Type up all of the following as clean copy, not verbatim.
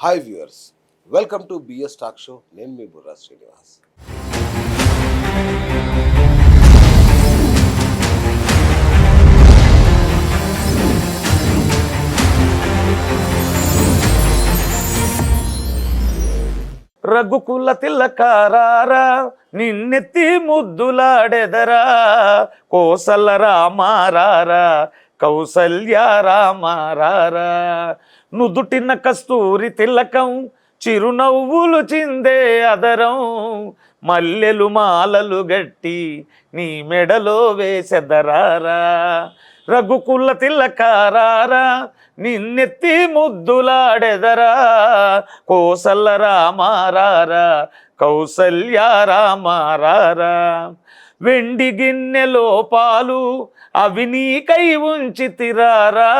Hi viewers, welcome to BS talk show. నేను మీ బుర్రా శ్రీనివాస్. రఘుకుల తిలకారారా నిన్నెత్తి ముద్దులాడెదరా, కోసల రామారారా కౌసల్య రామారారా. నుదుటిన కస్తూరి తిలకం, చిరునవ్వులు చిందే అదరం, మల్లెలు మాలలు గట్టి నీ మెడలో వేసెదరారా. రఘుకుల తిలకారారా నిన్నెత్తి ముద్దులాడెదరా, కోసల రామారారా కౌసల్య రామారారా. వెండి గిన్నెలో పాలు అవి నీకై ఉంచితిరారా,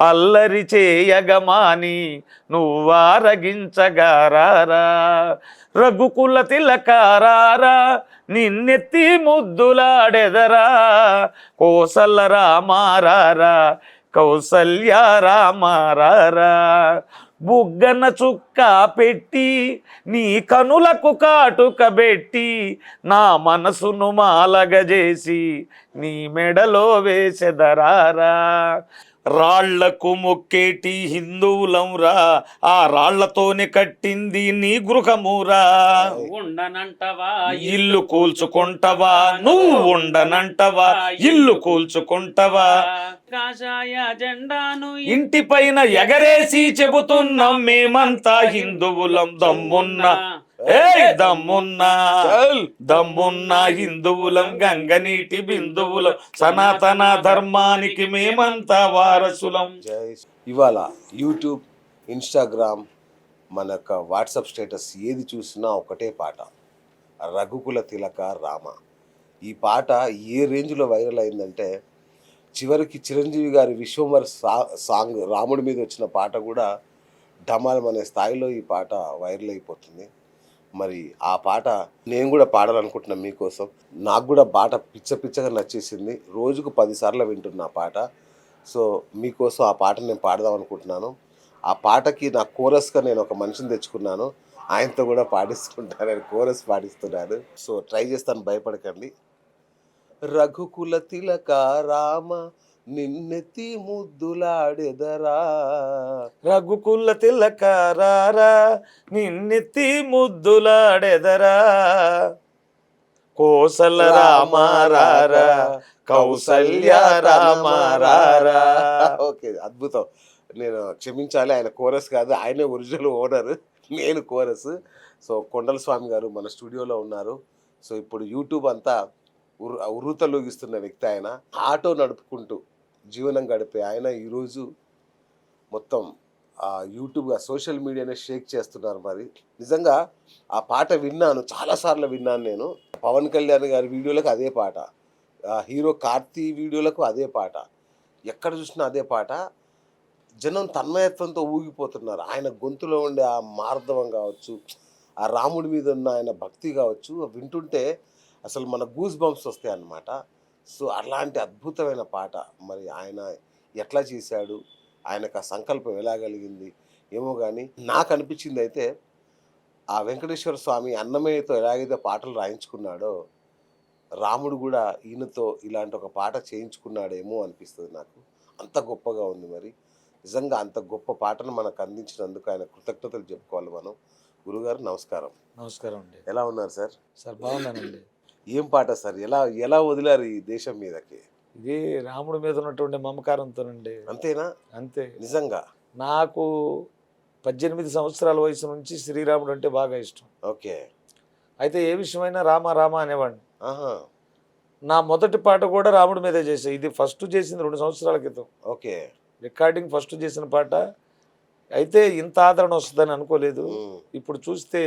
అల్లరి చేయగమాని నువ్వారగించగారారా. రఘుకుల తిలకారారా నిన్నెత్తి ముద్దులాడెదరా, కోసల రామారారా కౌసల్య రామారారా. బుగ్గన చుక్క పెట్టి నీ కనులకు కాటుక పెట్టి, నా మనసును మాలగజేసి నీ మెడలో వేసెదరారా. రాళ్లకు మొక్కేటి హిందువులంరా, ఆ రాళ్లతోనే కట్టింది నీ గృహమురా. ఉండనంటవా ఇల్లు కూల్చుకుంటవా, నువ్వు ఉండనంటవా ఇల్లు కూల్చుకుంటవా. కాషాయ జెండాను ఇంటి పైన ఎగరేసి చెబుతున్నాం మేమంతా హిందువులం, దమ్మున్నా దమ్మున్నా దమ్మున్నా హిందువులం, గంగనీటి బిందువులం, సనాతన ధర్మానికి మేమంతా వారసులం. ఇవాళ యూట్యూబ్, ఇన్స్టాగ్రామ్, మన యొక్క వాట్సాప్ స్టేటస్ ఏది చూసినా ఒకటే పాట, రఘుకుల తిలక రామ. ఈ పాట ఏ రేంజ్లో వైరల్ అయిందంటే, చివరికి చిరంజీవి గారి విశ్వంబర్ సాంగ్ రాముడి మీద వచ్చిన పాట కూడా ఢమాలం అనే స్థాయిలో ఈ పాట వైరల్ అయిపోతుంది. మరి ఆ పాట నేను కూడా పాడాలనుకుంటున్నాను మీకోసం. నాకు కూడా పాట పిచ్చగా నచ్చేసింది. రోజుకు 10 సార్లు వింటున్నా ఆ పాట. సో మీకోసం ఆ పాట నేను పాడదాం అనుకుంటున్నాను. ఆ పాటకి నా కోరస్గా నేను ఒక మనిషిని తెచ్చుకున్నాను, ఆయనతో కూడా పాడిస్తుంటాను, ఆయన కోరస్ పాడిస్తున్నాను. సో ట్రై చేస్తాను, భయపడకండి. రఘుకుల తిలక రామ నిన్నెత్తి ముద్దులాడెదరా, రఘుకుల తిలకారారా నిన్నెత్తి ముద్దులాడెదరా, కోసల రామారారా కౌసల్య రామారారా. ఓకే, అద్భుతం. నేను క్షమించాలి, ఆయన కోరస్ కాదు, ఆయనే ఒరిజినల్ ఓనర్, నేను కోరస్. సో కొండల స్వామి గారు మన స్టూడియోలో ఉన్నారు. సో ఇప్పుడు యూట్యూబ్ అంతా ఉర్రూతలూగిస్తున్న వ్యక్తి ఆయన. ఆటో నడుపుకుంటూ జీవనం గడిపే ఆయన ఈరోజు మొత్తం యూట్యూబ్ సోషల్ మీడియానే షేక్ చేస్తున్నారు. మరి నిజంగా ఆ పాట విన్నాను, చాలాసార్లు విన్నాను నేను. పవన్ కళ్యాణ్ గారి వీడియోలకు అదే పాట, హీరో కార్తీ వీడియోలకు అదే పాట, ఎక్కడ చూసినా అదే పాట. జనం తన్మయత్వంతో ఊగిపోతున్నారు. ఆయన గొంతులో ఉండే ఆ మార్దవం కావచ్చు, ఆ రాముడి మీద ఉన్న ఆయన భక్తి కావచ్చు, వింటుంటే అసలు మన గూస్ బంప్స్ వస్తాయి అన్నమాట. సో అలాంటి అద్భుతమైన పాట మరి ఆయన ఎట్లా చేశాడు, ఆయనకు ఆ సంకల్పం ఎలా కలిగింది ఏమో కానీ, నాకు అనిపించింది అయితే ఆ వెంకటేశ్వర స్వామి అన్నమయ్యతో ఎలాగైతే పాటలు రాయించుకున్నాడో, రాముడు కూడా ఈయనతో ఇలాంటి ఒక పాట చేయించుకున్నాడేమో అనిపిస్తుంది నాకు. అంత గొప్పగా ఉంది. మరి నిజంగా అంత గొప్ప పాటను మనకు అందించినందుకు ఆయన కృతజ్ఞతలు చెప్పుకోవాలి మనం. గురుగారు నమస్కారం. నమస్కారం అండి. ఎలా ఉన్నారు సార్? సార్ బాగున్నానండి. ఏం పాట సార్, ఎలా వదిలారు ఈ దేశం మీదకి? ఇది రాముడి మీద ఉన్నటువంటి మమకారంతోనండి. అంతేనా? అంతే. నిజంగా నాకు 18 సంవత్సరాల వయసు నుంచి శ్రీరాముడు అంటే బాగా ఇష్టం. ఓకే. అయితే ఏ విషయమైనా రామ రామ అనేవాడిని. ఆహా. నా మొదటి పాట కూడా రాముడి మీదే చేసా. ఇది ఫస్ట్ చేసింది 2 సంవత్సరాల క్రితం. ఓకే. రికార్డింగ్ ఫస్ట్ చేసిన పాట. అయితే ఇంత ఆదరణ వస్తుందని అనుకోలేదు. ఇప్పుడు చూస్తే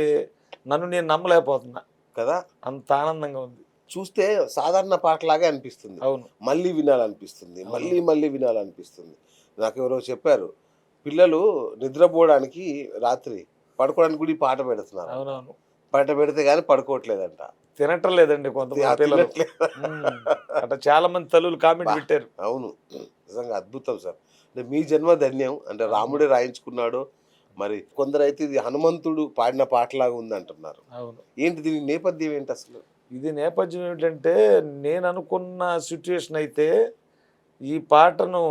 నన్ను నేను నమ్మలేకపోతున్నా కదా, అంత ఆనందంగా ఉంది. చూస్తే సాధారణ పాటలాగే అనిపిస్తుంది. అవును, మళ్ళీ వినాలనిపిస్తుంది, మళ్ళీ వినాలనిపిస్తుంది. నాకు ఎవరో చెప్పారు, పిల్లలు నిద్రపోవడానికి రాత్రి పడుకోవడానికి కూడా ఈ పాట పెడుతున్నారు. అవునవును, పాట పెడితే కానీ పడుకోవట్లేదంట. తినటం లేదండి కొంతమంది పిల్లలు. అట్లా చాలా మంది తల్లులు కామెంట్ పెట్టారు. అవును, నిజంగా అద్భుతం సార్. అంటే మీ జన్మ ధన్యం. అంటే రాముడే రాయించుకున్నాడు, మరి కొందరైతే ఇది హనుమంతుడు పాడిన పాటలాగా ఉంది అంటున్నారు. అవును. ఏంటి దీని నేపథ్యం ఏంటి అసలు? ఇది నేపథ్యం ఏమిటంటే నేను అనుకున్న సిచ్యుయేషన్ అయితే ఈ పాటను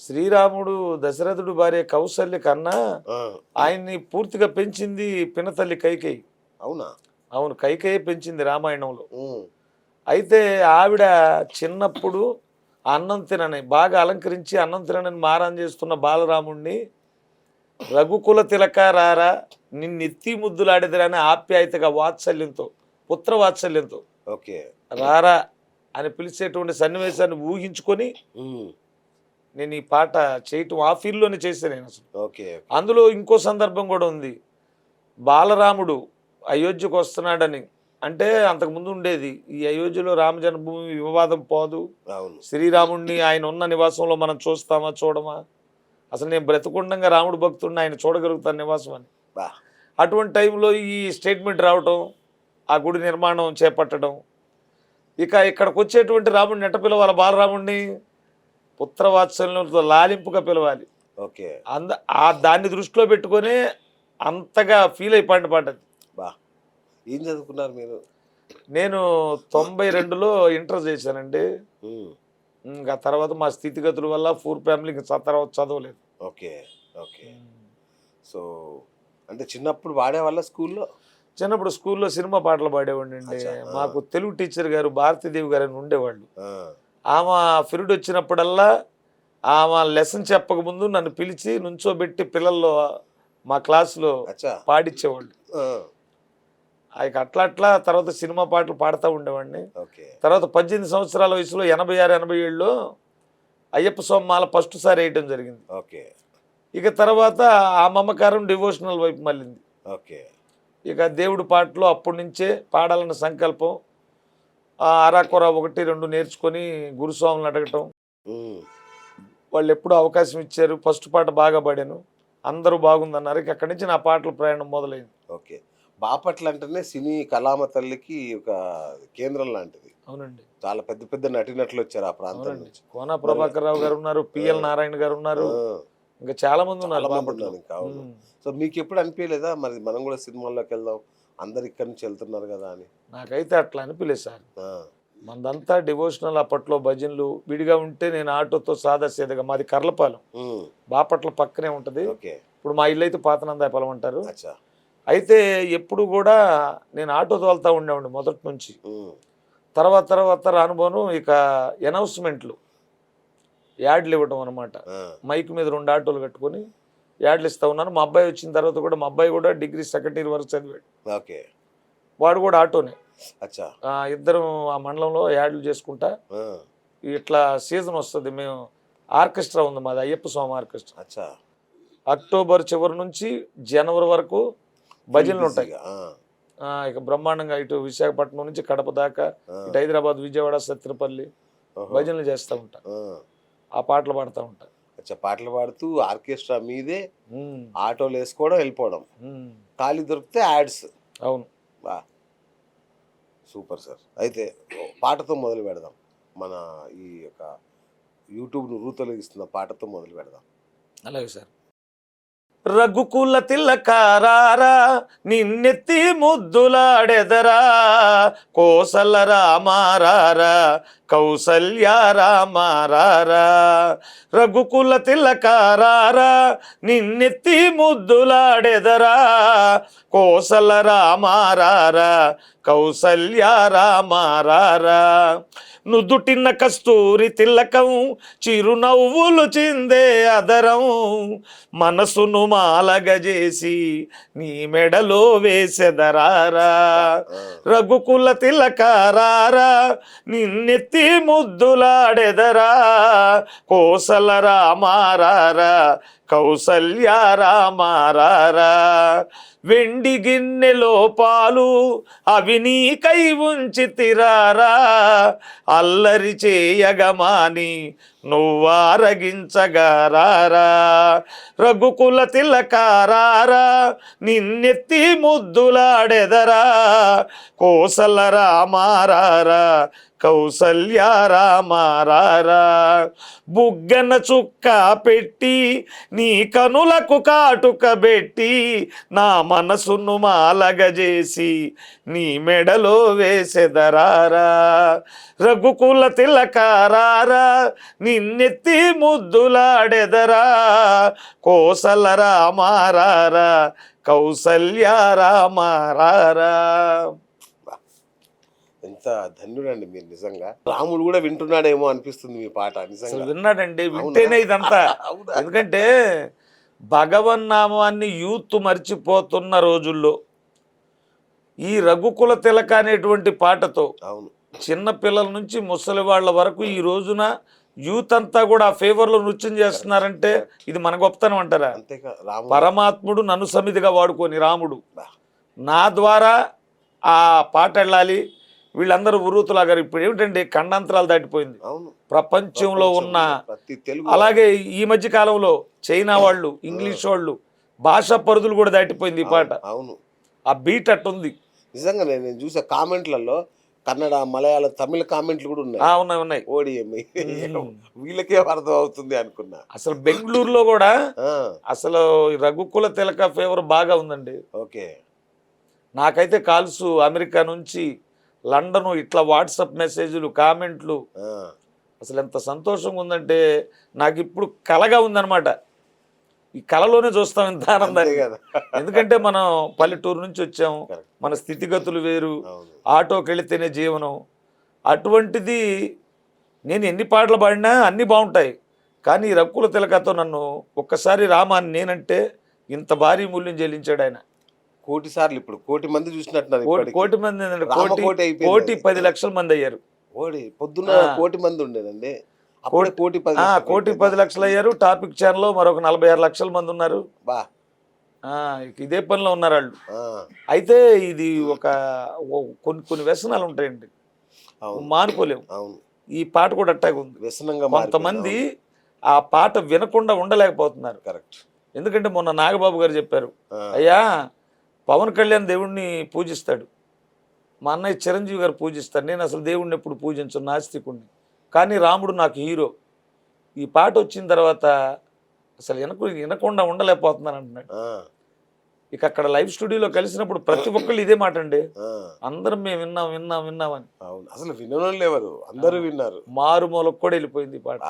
శ్రీరాముడు దశరథుడు భార్య కౌసల్య కన్నా ఆ, ఆయన్ని పూర్తిగా పెంచింది పినతల్లి కైకేయి. అవునా? అవును, కైకేయి పెంచింది రామాయణంలో. ఉమ్, అయితే ఆవిడ చిన్నప్పుడు అన్నం తినని బాగా అలంకరించి అన్నం తినని మారం చేస్తున్న బాలరాముణ్ణి రఘుకుల తిలక రారా నిన్నెత్తి ముద్దులాడేదిరాని ఆప్యాయతగా వాత్సల్యంతో పుత్ర వాత్సల్యంతో ఓకే. రారా అని పిలిచేటువంటి సన్నివేశాన్ని ఊహించుకొని ఉమ్, నేను ఈ పాట చేయటం ఆ ఫీల్డ్లోనే చేశాను నేను అసలు. ఓకే. అందులో ఇంకో సందర్భం కూడా ఉంది. బాలరాముడు అయోధ్యకు వస్తున్నాడని అంటే అంతకుముందు ఉండేది ఈ అయోధ్యలో రామ జన్మభూమి వివాదం పోదు, అవును. శ్రీరాముడిని ఆయన ఉన్న నివాసంలో మనం చూస్తామా చూడమా, అసలు నేను బ్రతుకుండగా రాముడు భక్తుడిని ఆయన చూడగలుగుతాను నివాసం అని. బా. అటువంటి టైంలో ఈ స్టేట్మెంట్ రావటం, ఆ గుడి నిర్మాణం చేపట్టడం, ఇక ఇక్కడికి వచ్చేటువంటి రాముడిని ఎట్ట పిలవాలి, బాలరాముడిని పుత్రవాత్సల్యంతో లాలింపుగా పిలవాలి. ఓకే. దాన్ని దృష్టిలో పెట్టుకొని అంతగా ఫీల్ అయిపోయిన పాట అది. బా. ఏం చదువుకున్నారు మీరు? నేను 92లో ఇంటర్ చేశానండి. ఉమ్, ఇంకా తర్వాత మా స్థితిగతుల వల్ల పూర్ ఫ్యామిలీ తర్వాత చదవలేదు. ఓకే. ఓకే. సో అంటే చిన్నప్పుడు పాడేవాళ్ళ స్కూల్లో? చిన్నప్పుడు స్కూల్లో సినిమా పాటలు పాడేవాడిని అండి. అచ్చా, ఆ. మాకు తెలుగు టీచర్ గారు భారతీదేవి గారు అని ఉండేవాళ్ళు. ఆ, ఆమె పీరియడ్ వచ్చినప్పుడల్లా ఆమె లెసన్ చెప్పకముందు నన్ను పిలిచి నుంచోబెట్టి పిల్లల్లో మా క్లాసులో అచ్చా. పాడించేవాళ్ళు. ఆ, ఇక అట్లా అట్లా తర్వాత సినిమా పాటలు పాడుతూ ఉండేవాడిని. ఓకే. తర్వాత 18 సంవత్సరాల వయసులో 86, 87లో అయ్యప్ప స్వామి మాల ఫస్ట్ సారి వేయటం జరిగింది. ఓకే. ఇక తర్వాత ఆ మమకారం డివోషనల్ వైపు మళ్ళింది. ఓకే. ఇక దేవుడి పాటలు అప్పటి నుంచే పాడాలన్న సంకల్పం, అరాకొర 1, 2 నేర్చుకొని గురుస్వాములను అడగటం. ఉమ్, వాళ్ళు ఎప్పుడూ అవకాశం ఇచ్చారు. ఫస్ట్ పాట బాగా పాడాను, అందరూ బాగుందన్నారు. ఇక అక్కడి నుంచి నా పాటల ప్రయాణం మొదలైంది. ఓకే. బాపట్ల అంటేనే సినీ కళామ తల్లికి ఒక కేంద్రం లాంటిది. అవునండి, చాలా పెద్ద పెద్ద నటీనటులు వచ్చారు ఆ ప్రాంతం అవునండి. నుంచి. కోన ప్రభాకర్ రావు గారు ఉన్నారు, పిఎల్ నారాయణ గారు ఉన్నారు, ఆ, ఇంకా చాలా మంది ఉన్నారు చాలా మంది బాపట్ల. ఉన్నారు ఇంకా. అవును. సో మీకు ఎప్పుడు అనిపించలేదా మరి మనం కూడా సినిమాల్లోకి వెళ్దాం, అందరు ఇక్కడి నుంచి వెళ్తున్నారు కదా అని? నాకైతే అట్లా అనిపించలేదు సార్. ఆ, మనదంతా డివోషనల్. అప్పట్లో భజనలు విడిగా ఉంటే నేను ఆటోతో సాదా సీదగా, మాది కర్లపాలెం, ఉమ్, బాపట్ల పక్కనే ఉంటుంది. ఓకే. ఇప్పుడు మా ఇల్లు అయితే పాతనందాయపాలెం అంటారు. అచ్చా. అయితే ఎప్పుడు కూడా నేను ఆటో తోలుతూ ఉండేవాడిని మొదటి నుంచి. ఉమ్, తర్వాత రానుబోను ఇక అనౌన్స్మెంట్లు, యాడ్లు ఇవ్వడం అనమాట. ఆ, మైక్ మీద 2 ఆటోలు కట్టుకొని యాడ్లు ఇస్తూ ఉన్నాను. మా అబ్బాయి వచ్చిన తర్వాత కూడా, మా అబ్బాయి కూడా డిగ్రీ 2nd ఇయర్ వరకు చదివాడు, ఓకే. వాడు కూడా ఆటోనే. అచ్చా. ఇద్దరం ఆ మండలంలో యాడ్లు చేసుకుంటా ఆ, ఇట్లా సీజన్ వస్తుంది. మేము ఆర్కెస్ట్రా ఉంది మాది, అయ్యప్ప స్వామి ఆర్కెస్ట్రా. అచ్చా. అక్టోబర్ చివరి నుంచి జనవరి వరకు భజనలు ఉంటాయి. ఆ, ఇక బ్రహ్మాండంగా ఇటు విశాఖపట్నం నుంచి కడప దాకా, ఆ, ఇటు హైదరాబాద్, విజయవాడ, సత్తినపల్లి ఓహో. భజనలు చేస్తూ ఉంటా, ఆ, ఆ పాటలు పాడుతూ ఉంటా. అచ్చా. పాటలు పాడుతూ ఆర్కెస్ట్రా మీదే ఉమ్, ఆటోలు వేసుకోవడం, వెళ్ళిపోవడం, ఉమ్, ఖాళీ దొరికితే యాడ్స్. అవును. బా, సూపర్ సార్. అయితే పాటతో మొదలు పెడదాం. మన ఈ యొక్క యూట్యూబ్ను రూతొలగిస్తున్న పాటతో మొదలు పెడదాం. అలాగే సార్. రఘుకుల తిలకారారా నిన్నెత్తి ముద్దులాడెదరా, కోసల రామారారా కౌసల్య రామారారా. రఘుకుల తిలకారారా నిన్నెత్తి ముద్దులాడెదరా, కోసల రామారారా కౌసల్య రామారారా. నుదుటిన్న కస్తూరి తిలకం, చిరునవ్వులు చిందే అదరం, మనసును మాలగజేసి నీ మెడలో వేసెదరారా. రఘుకుల తిలకారారా నిన్నెత్తి ముద్దులాడెదరా, కోసల రామారారా కౌసల్య రామారారా. వెండి గిన్నెలో పాలు అవి నీకై ఉంచి తిరారా, అల్లరి చేయగమాని నువ్వారగించగారారా, రఘుకుల తిలకారారా నిన్నెత్తి ముద్దులాడెదరా, కోసల రామారారా కౌసల్య రామారారా, బుగ్గన చుక్క పెట్టి నీ కనులకు కాటుక పెట్టి నా మనసును మాలగజేసి నీ మెడలో వేసెదరారా, రఘుకుల తిలకారారా నిన్నెత్తి ముద్దులాడెదరా, కోసల రామారారా కౌసల్య రామారారా. ఎంత ధన్యుడండి మీరు నిజంగా. రాముడు కూడా వింటున్నాడేమో అనిపిస్తుంది మీ పాట అసలు నిజంగా. విన్నాడండి, వింటేనే ఇదంతా. అవునా? ఎందుకంటే భగవన్నామాన్ని యూత్ మర్చిపోతున్న రోజుల్లో ఈ రఘుకుల తిలక అనేటువంటి పాటతో అవును, చిన్న పిల్లల నుంచి ముసలి వాళ్ళ వరకు ఈ రోజున యూత్ అంతా కూడా ఆ ఫేవర్లో నృత్యం చేస్తున్నారంటే ఇది మన గొప్పతనం అంటారా? అంతేకా రాముడు పరమాత్ముడు నన్ను సమితిగా వాడుకొని రాముడు బా. నా ద్వారా ఆ పాట వెళ్ళాలి, వీళ్ళందరూ ఉరుతులాగారు. ఇప్పుడు ఏమిటండి ఖండాంతరాలు దాటిపోయింది అవును, ప్రపంచంలో ఉన్న. ప్రతి తెలుగు అలాగే ఈ మధ్య కాలంలో చైనా వాళ్ళు, ఇంగ్లీష్ వాళ్ళు, భాషా పరిధులు కూడా దాటిపోయింది ఈ పాట. అవును, ఆ బీట్ అట్టుంది. నిజంగా నేను చూసా కామెంట్లలో కన్నడ, మలయాళ, తమిళ కామెంట్లు కూడా ఉన్నాయి. ఉన్నాయి ఉన్నాయి. ఓడిఎంఐ వీళ్ళకే అర్థం అవుతుంది అనుకున్నా. అసలు బెంగళూరులో కూడా ఆ, అసలు ఈ రఘుకుల తిలక ఫేవర్ బాగా ఉందండి. ఓకే. నాకైతే కాల్స్ అమెరికా నుంచి, లండను, ఇట్లా వాట్సాప్ మెసేజ్లు, కామెంట్లు. ఆ, అసలు ఎంత సంతోషంగా ఉందంటే నాకు ఇప్పుడు కలగా ఉందన్నమాట. ఈ కళలోనే చూస్తాం ఇంత అంతే ఆనందాన్ని. కదా. ఎందుకంటే మనం పల్లెటూరు నుంచి వచ్చాము, Correct. మన స్థితిగతులు వేరు, అవును, ఆటోకి వెళితేనే జీవనం. అటువంటిది నేను ఎన్ని పాటలు పాడినా అన్నీ బాగుంటాయి, కానీ ఈ రఘుకుల తిలకతో నన్ను ఒక్కసారి రామాన్ని నేనంటే ఇంత భారీ మూల్యం చెల్లించాడు ఆయన. కోటి సార్లు ఇప్పుడు కోటి మంది చూసినట్టున్నారు కోటి ఇప్పటికి. కోటి మంది ఏంటంటే రామకోటి కోటి అయిపోయింది కోటి అది. 10 లక్షల మంది అయ్యారు. ఓడి పొద్దున్న ఆ. కోటి మంది ఉండేనండి, అప్పుడే కోటి 10 లక్షలు కోటి 10 అయిపోయింది. లక్షలు అయ్యారు. టాపిక్ ఛానల్లో మరొక 46 లక్షల మంది ఉన్నారు. బా. ఇక ఇదే పనిలో ఉన్నారు వాళ్ళు. ఆ, అయితే ఇది కొన్ని కొన్ని వ్యసనాలు ఉంటాయండి, అవును, మానుకోలేము. అవును, ఈ పాట కూడా అట్టాగే ఉంది. వ్యసనంగా కొంతమంది ఆ పాట వినకుండా ఉండలేకపోతున్నారు. కరెక్ట్. ఎందుకంటే మొన్న నాగబాబు గారు చెప్పారు, అయ్యా పవన్ కళ్యాణ్ దేవుణ్ణి పూజిస్తాడు, మా అన్నయ్య చిరంజీవి గారు పూజిస్తాడు, నేను అసలు దేవుణ్ణి ఎప్పుడు పూజించను, నాస్తికుణ్ణి, కానీ రాముడు నాకు హీరో. ఈ పాట వచ్చిన తర్వాత అసలు వినకుండా ఉండలేకపోతున్నాను అంటున్నాడు. ఇక అక్కడ లైవ్ స్టూడియోలో కలిసినప్పుడు ప్రతి ఒక్కళ్ళు ఇదే మాట అండి, అందరం మేము విన్నాం విన్నాం విన్నామని. అవును, అసలు వినోళ్ళు ఎవరు, అందరూ విన్నారు. మారుమూలకు కూడా వెళ్ళిపోయింది ఈ పాట.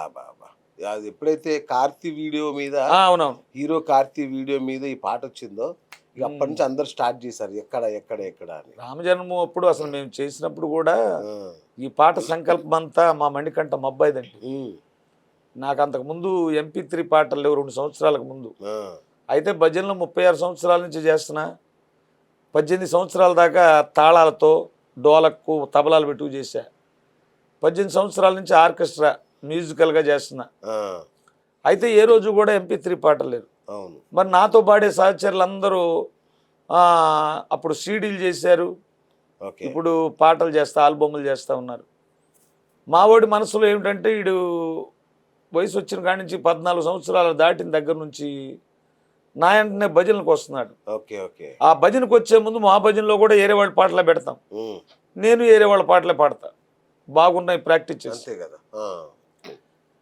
అది ఎప్పుడైతే కార్తీ వీడియో మీద, అవునవును, హీరో కార్తీ వీడియో మీద ఈ పాట వచ్చిందో ఇక అప్పటి నుంచి అందరు స్టార్ట్ చేశారు ఎక్కడ ఎక్కడ ఎక్కడ అని. రామజన్మ అప్పుడు అసలు మేము చేసినప్పుడు కూడా ఆ, ఈ పాట సంకల్పం అంతా మా మణికంఠ మబ్బాయిదండి. ఉమ్, నాకు అంతకుముందు MP3 పాటలు లేవు 2 సంవత్సరాలకు ముందు. ఆ, అయితే భజనలు 36 సంవత్సరాల నుంచి చేస్తున్నా, 18 సంవత్సరాల దాకా తాళాలతో డోలకు తబలాలు పెట్టుకు చేశా, 18 సంవత్సరాల నుంచి ఆర్కెస్ట్రా మ్యూజికల్గా చేస్తున్నా. ఆ, అయితే ఏ రోజు కూడా MP3 పాటలు లేరు. అవును, మరి నాతో పాడే సహచరులు అందరూ అప్పుడు సీడీలు చేశారు, ఓకే, ఇప్పుడు పాటలు చేస్తా, ఆల్బమ్లు చేస్తూ ఉన్నారు. మావాడి మనసులో ఏమిటంటే వీడు వయసు వచ్చిన కాడి నుంచి 14 సంవత్సరాలు దాటిన దగ్గర నుంచి నా వెంటనే భజనలకు వస్తున్నాడు. ఓకే, ఓకే, ఆ భజనకు వచ్చే ముందు మా భజనలో కూడా ఏరే వాళ్ళ పాటలే పెడతాం, ఉమ్, నేను ఏరే వాళ్ళ పాటలే పాడతా, బాగున్నాయి ప్రాక్టీస్ చేసి. అంతే కదా. ఆ,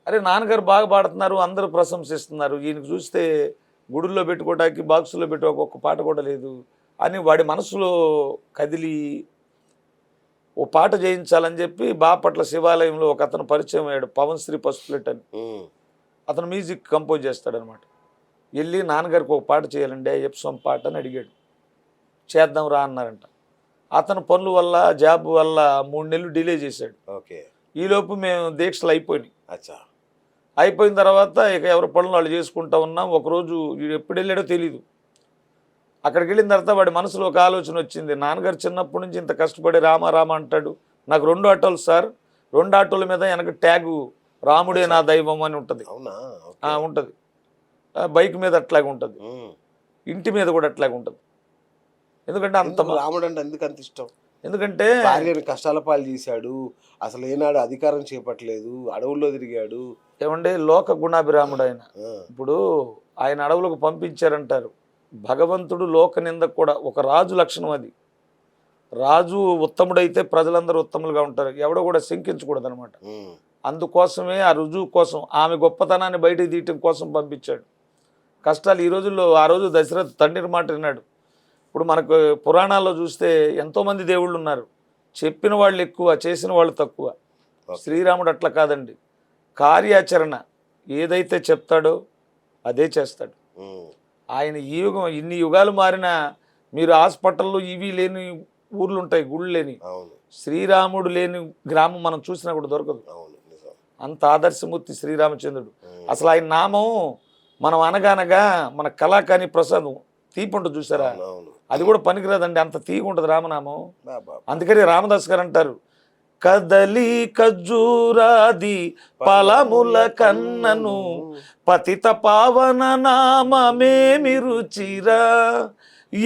అరే నాన్నగారు బాగా పాడుతున్నారు, అందరూ ప్రశంసిస్తున్నారు, ఈయనకు చూస్తే గుడుల్లో పెట్టుకోవడానికి బాక్సులో పెట్టుకోక ఒక్క పాట కూడా లేదు అని వాడి మనసులో కదిలి ఓ పాట చేయించాలని చెప్పి బాపట్ల శివాలయంలో ఒక అతను పరిచయం అయ్యాడు, పవన్ శ్రీ పసుపులెట్ అని. ఉమ్, అతను మ్యూజిక్ కంపోజ్ చేస్తాడనమాట. వెళ్ళి నాన్నగారికి ఒక పాట చేయాలండి, ఎప్సమ్ పాట అని అడిగాడు. చేద్దాం రా అన్నారంట. అతను పనుల వల్ల, జాబ్ వల్ల 3 నెలలు డిలే చేశాడు. ఓకే, ఈలోపు మేము దీక్షలు అయిపోయినాయి. అచ్చా, అయిపోయిన తర్వాత ఇక ఎవరి పనులు వాళ్ళు చేసుకుంటూ ఉన్నాం. ఒకరోజు వీడు ఎప్పుడు వెళ్ళాడో తెలీదు. అక్కడికి వెళ్ళిన తర్వాత వాడి మనసులో ఒక ఆలోచన వచ్చింది, నాన్నగారు చిన్నప్పటి నుంచి ఇంత కష్టపడి రామ రామ అంటాడు, నాకు 2 ఆటోలు సార్, 2 ఆటోల మీద వెనక ట్యాగు రాముడే నా దైవం అని ఉంటుంది. అవునా, ఉంటుంది. బైక్ మీద అట్లాగే ఉంటుంది, ఉమ్, ఇంటి మీద కూడా అట్లాగే ఉంటుంది. ఎందుకంటే అంత ఎందుకు రాముడు అంటే ఎందుకు అంత ఇష్టం? ఎందుకంటే భార్యను కష్టాల పాలు చేశాడు, అసలు ఏనాడు అధికారం చేపట్టలేదు, అడవుల్లో తిరిగాడు. ఏమంటే లోక గుణాభిరాముడు ఆయన. ఆ, ఇప్పుడు ఆయన అడవులకు పంపించారంటారు. భగవంతుడు లోక నిందకు కూడా ఒక రాజు లక్షణం అది. రాజు ఉత్తముడైతే ప్రజలందరూ ఉత్తములుగా ఉంటారు, ఎవడో కూడా శంకించకూడదు అనమాట. ఉమ్, అందుకోసమే ఆ రుజువు కోసం, ఆమె గొప్పతనాన్ని బయటకు తీయటం కోసం పంపించాడు. కష్టాలు ఈ రోజుల్లో, ఆ రోజు దశరథ్ తండ్రి మాట విన్నాడు. ఇప్పుడు మనకు పురాణాల్లో చూస్తే ఎంతోమంది దేవుళ్ళు ఉన్నారు, చెప్పిన వాళ్ళు ఎక్కువ, చేసిన వాళ్ళు తక్కువ. శ్రీరాముడు అట్లా కాదండి, కార్యాచరణ ఏదైతే చెప్తాడో అదే చేస్తాడు. ఉమ్, ఆయన ఈ యుగం, ఇన్ని యుగాలు మారినా మీరు హాస్పిటల్లో ఇవి లేని ఊర్లు ఉంటాయి, గుళ్ళు లేని. అవును శ్రీరాముడు లేని గ్రామం మనం చూసినా కూడా దొరకదు. అవును నిజం. అంత ఆదర్శమూర్తి శ్రీరామచంద్రుడు. అసలు ఆయన నామం మనం అనగానగా మన కళాకాని ప్రసాదం తీపి ఉంటుంది చూసారా, అవును అది కూడా పనికిరాదండి, అంత తీగ ఉంటుంది రామనామం. బాబా. అందుకని రామదాస్ గారు అంటారు, కదలి ఖర్జూరాది ఫలముల కన్నను పతిత పావన నామమేమి రుచిరా,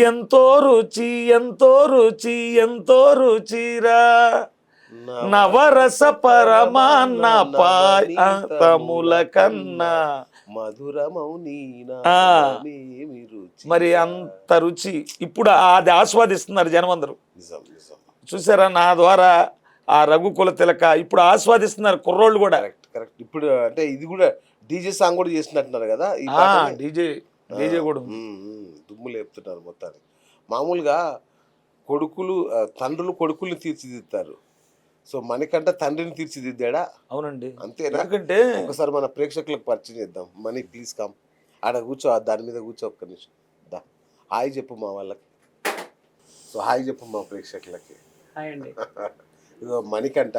ఎంతో రుచి ఎంతో రుచి ఎంతో రుచిరా, నవరస పరమాన్న పాయతముల కన్నా మధురమౌని మరి అంత రుచి ఇప్పుడు అది ఆస్వాదిస్తున్నారు జనం అందరూ. నిజం నిజం. చూసారా, నా ద్వారా ఆ రఘుకుల తిలక ఇప్పుడు ఆస్వాదిస్తున్నారు కుర్రోళ్ళు కూడా. Correct correct. ఇప్పుడు అంటే ఇది కూడా డీజే సాంగ్ కూడా చేసినట్టున్నారు కదా ఈ డీజే కూడా ఉంది. దుమ్ము లేపుతున్నారు మొత్తానికి. మామూలుగా కొడుకులు తండ్రులు కొడుకుల్ని తీర్చిదిద్దుతారు, సో మణికంఠ తండ్రిని తీర్చిదిద్దాడా? అవునండి, అంతేనా? ఎందుకంటే ఒకసారి మన ప్రేక్షకులకు పరిచయం చేద్దాం. మనీ ప్లీజ్ కమ్, ఆడ కూర్చో, దాని మీద కూర్చో ఒక్క నిమిషం. దా హాయ్ చెప్పు మా వాళ్ళకి. సో హాయ్ చెప్పు మా ప్రేక్షకులకి. హాయ్ అండి. ఇదో మణికంఠ,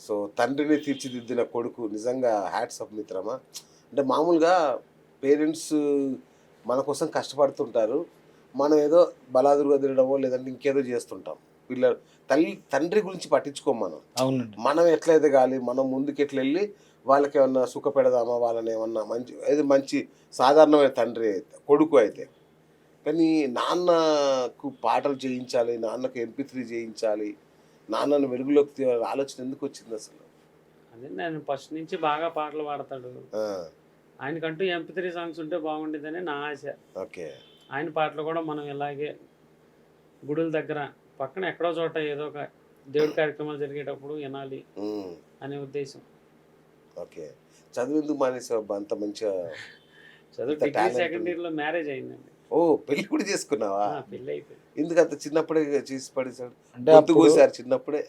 సో తండ్రిని తీర్చిదిద్దిన కొడుకు. నిజంగా హ్యాట్స్ ఆఫ్ మిత్రమా. అంటే మామూలుగా పేరెంట్స్ మన కోసం కష్టపడుతుంటారు, మనం ఏదో బలాదురుగా తినడమో లేదంటే ఇంకేదో చేస్తుంటాం. పిల్లలు తండ్రి గురించి పట్టించుకోం మనం. అవునండి, మనం ఎట్లా ఎదగాలి, మనం ముందుకు ఎట్లా వెళ్ళి వాళ్ళకి ఏమన్నా సుఖ పెడదామా, వాళ్ళని ఏమన్నా మంచి ఏది మంచి సాధారణమైన తండ్రి అయితే కొడుకు అయితే. కానీ నాన్నకు పాటలు చేయించాలి, నాన్నకు MP3 చేయించాలి, నాన్నను వెలుగులోకి తీయాలి ఆలోచన ఎందుకు వచ్చింది అసలు? అదే నేను ఫస్ట్ నుంచి బాగా పాటలు పాడతాడు, ఆయనకంటూ MP3 సాంగ్స్ ఉంటే బాగుండేదని నా ఆశ. ఓకే. ఆయన పాటలు కూడా మనం ఇలాగే గుడుల దగ్గర పక్కన ఎక్కడో చోట ఏదో ఒక దేవుడి కార్యక్రమాలు జరిగేటప్పుడు వినాలి అనే ఉద్దేశం. ఓకే. చదువు ఎందుకు మానేసావు అంత మంచిగా? చదువు డిగ్రీ సెకండ్ ఇయర్ లో మ్యారేజ్ అయిందండి. ఓ పెళ్లి కూడా చేసుకున్నావా? పెళ్లి అయిపోయింది. ఎందుకంత చిన్నప్పుడే చేసి పడేసాడు అంటే కూసారు చిన్నప్పుడే?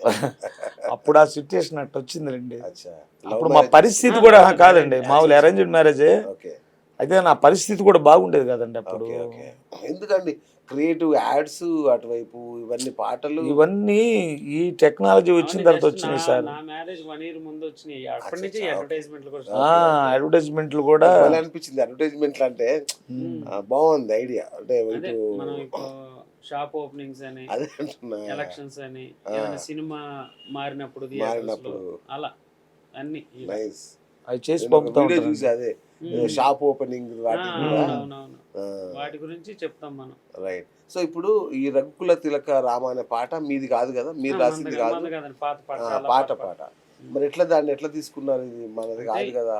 అప్పుడు ఆ సిచ్యుయేషన్ అట్టు వచ్చిందండి. అచ్చా. అప్పుడు మా పరిస్థితి కూడా కాదండి, మామూలు అరేంజ్డ్ మ్యారేజే. ఓకే. అయితే నా పరిస్థితి కూడా బాగుండేది కదండి అప్పుడు. ఓకే. ఎందుకండి క్రియేటివ్ యాడ్స్ అటువైపు ఇవన్నీ పాటలు ఇవన్నీ ఈ టెక్నాలజీ వచ్చిన తర్వాత వచ్చినాయి సార్. నా మ్యారేజ్ 1 year ముందు వచ్చినాయి. అప్పటి నుంచి అడ్వర్టైజ్మెంట్లు కూడా అడ్వర్టైజ్మెంట్లు కూడా అనిపించింది. అడ్వర్టైజ్మెంట్లు అంటే బాగుంది ఐడియా. అంటే మనం ఇప్పుడు షాప్ ఓపెనింగ్స్ అని, అదే అంటున్నా, ఎలక్షన్స్ అని, సినిమా మారినప్పుడు అలా అన్ని అవి చేసి పంపుతాం. చూసి అదే షాప్ ఓపెనింగ్ వాటి గురించి చెప్తాం మనం. రైట్. సో ఇప్పుడు ఈ రఘుకుల తిలక రామ అనే పాట మీది కాదు కదా, మీరు రాసింది కాదు, పాట. మరి ఎట్లా దాన్ని ఎట్లా తీసుకున్నారు? ఇది మనది కాదు కదా,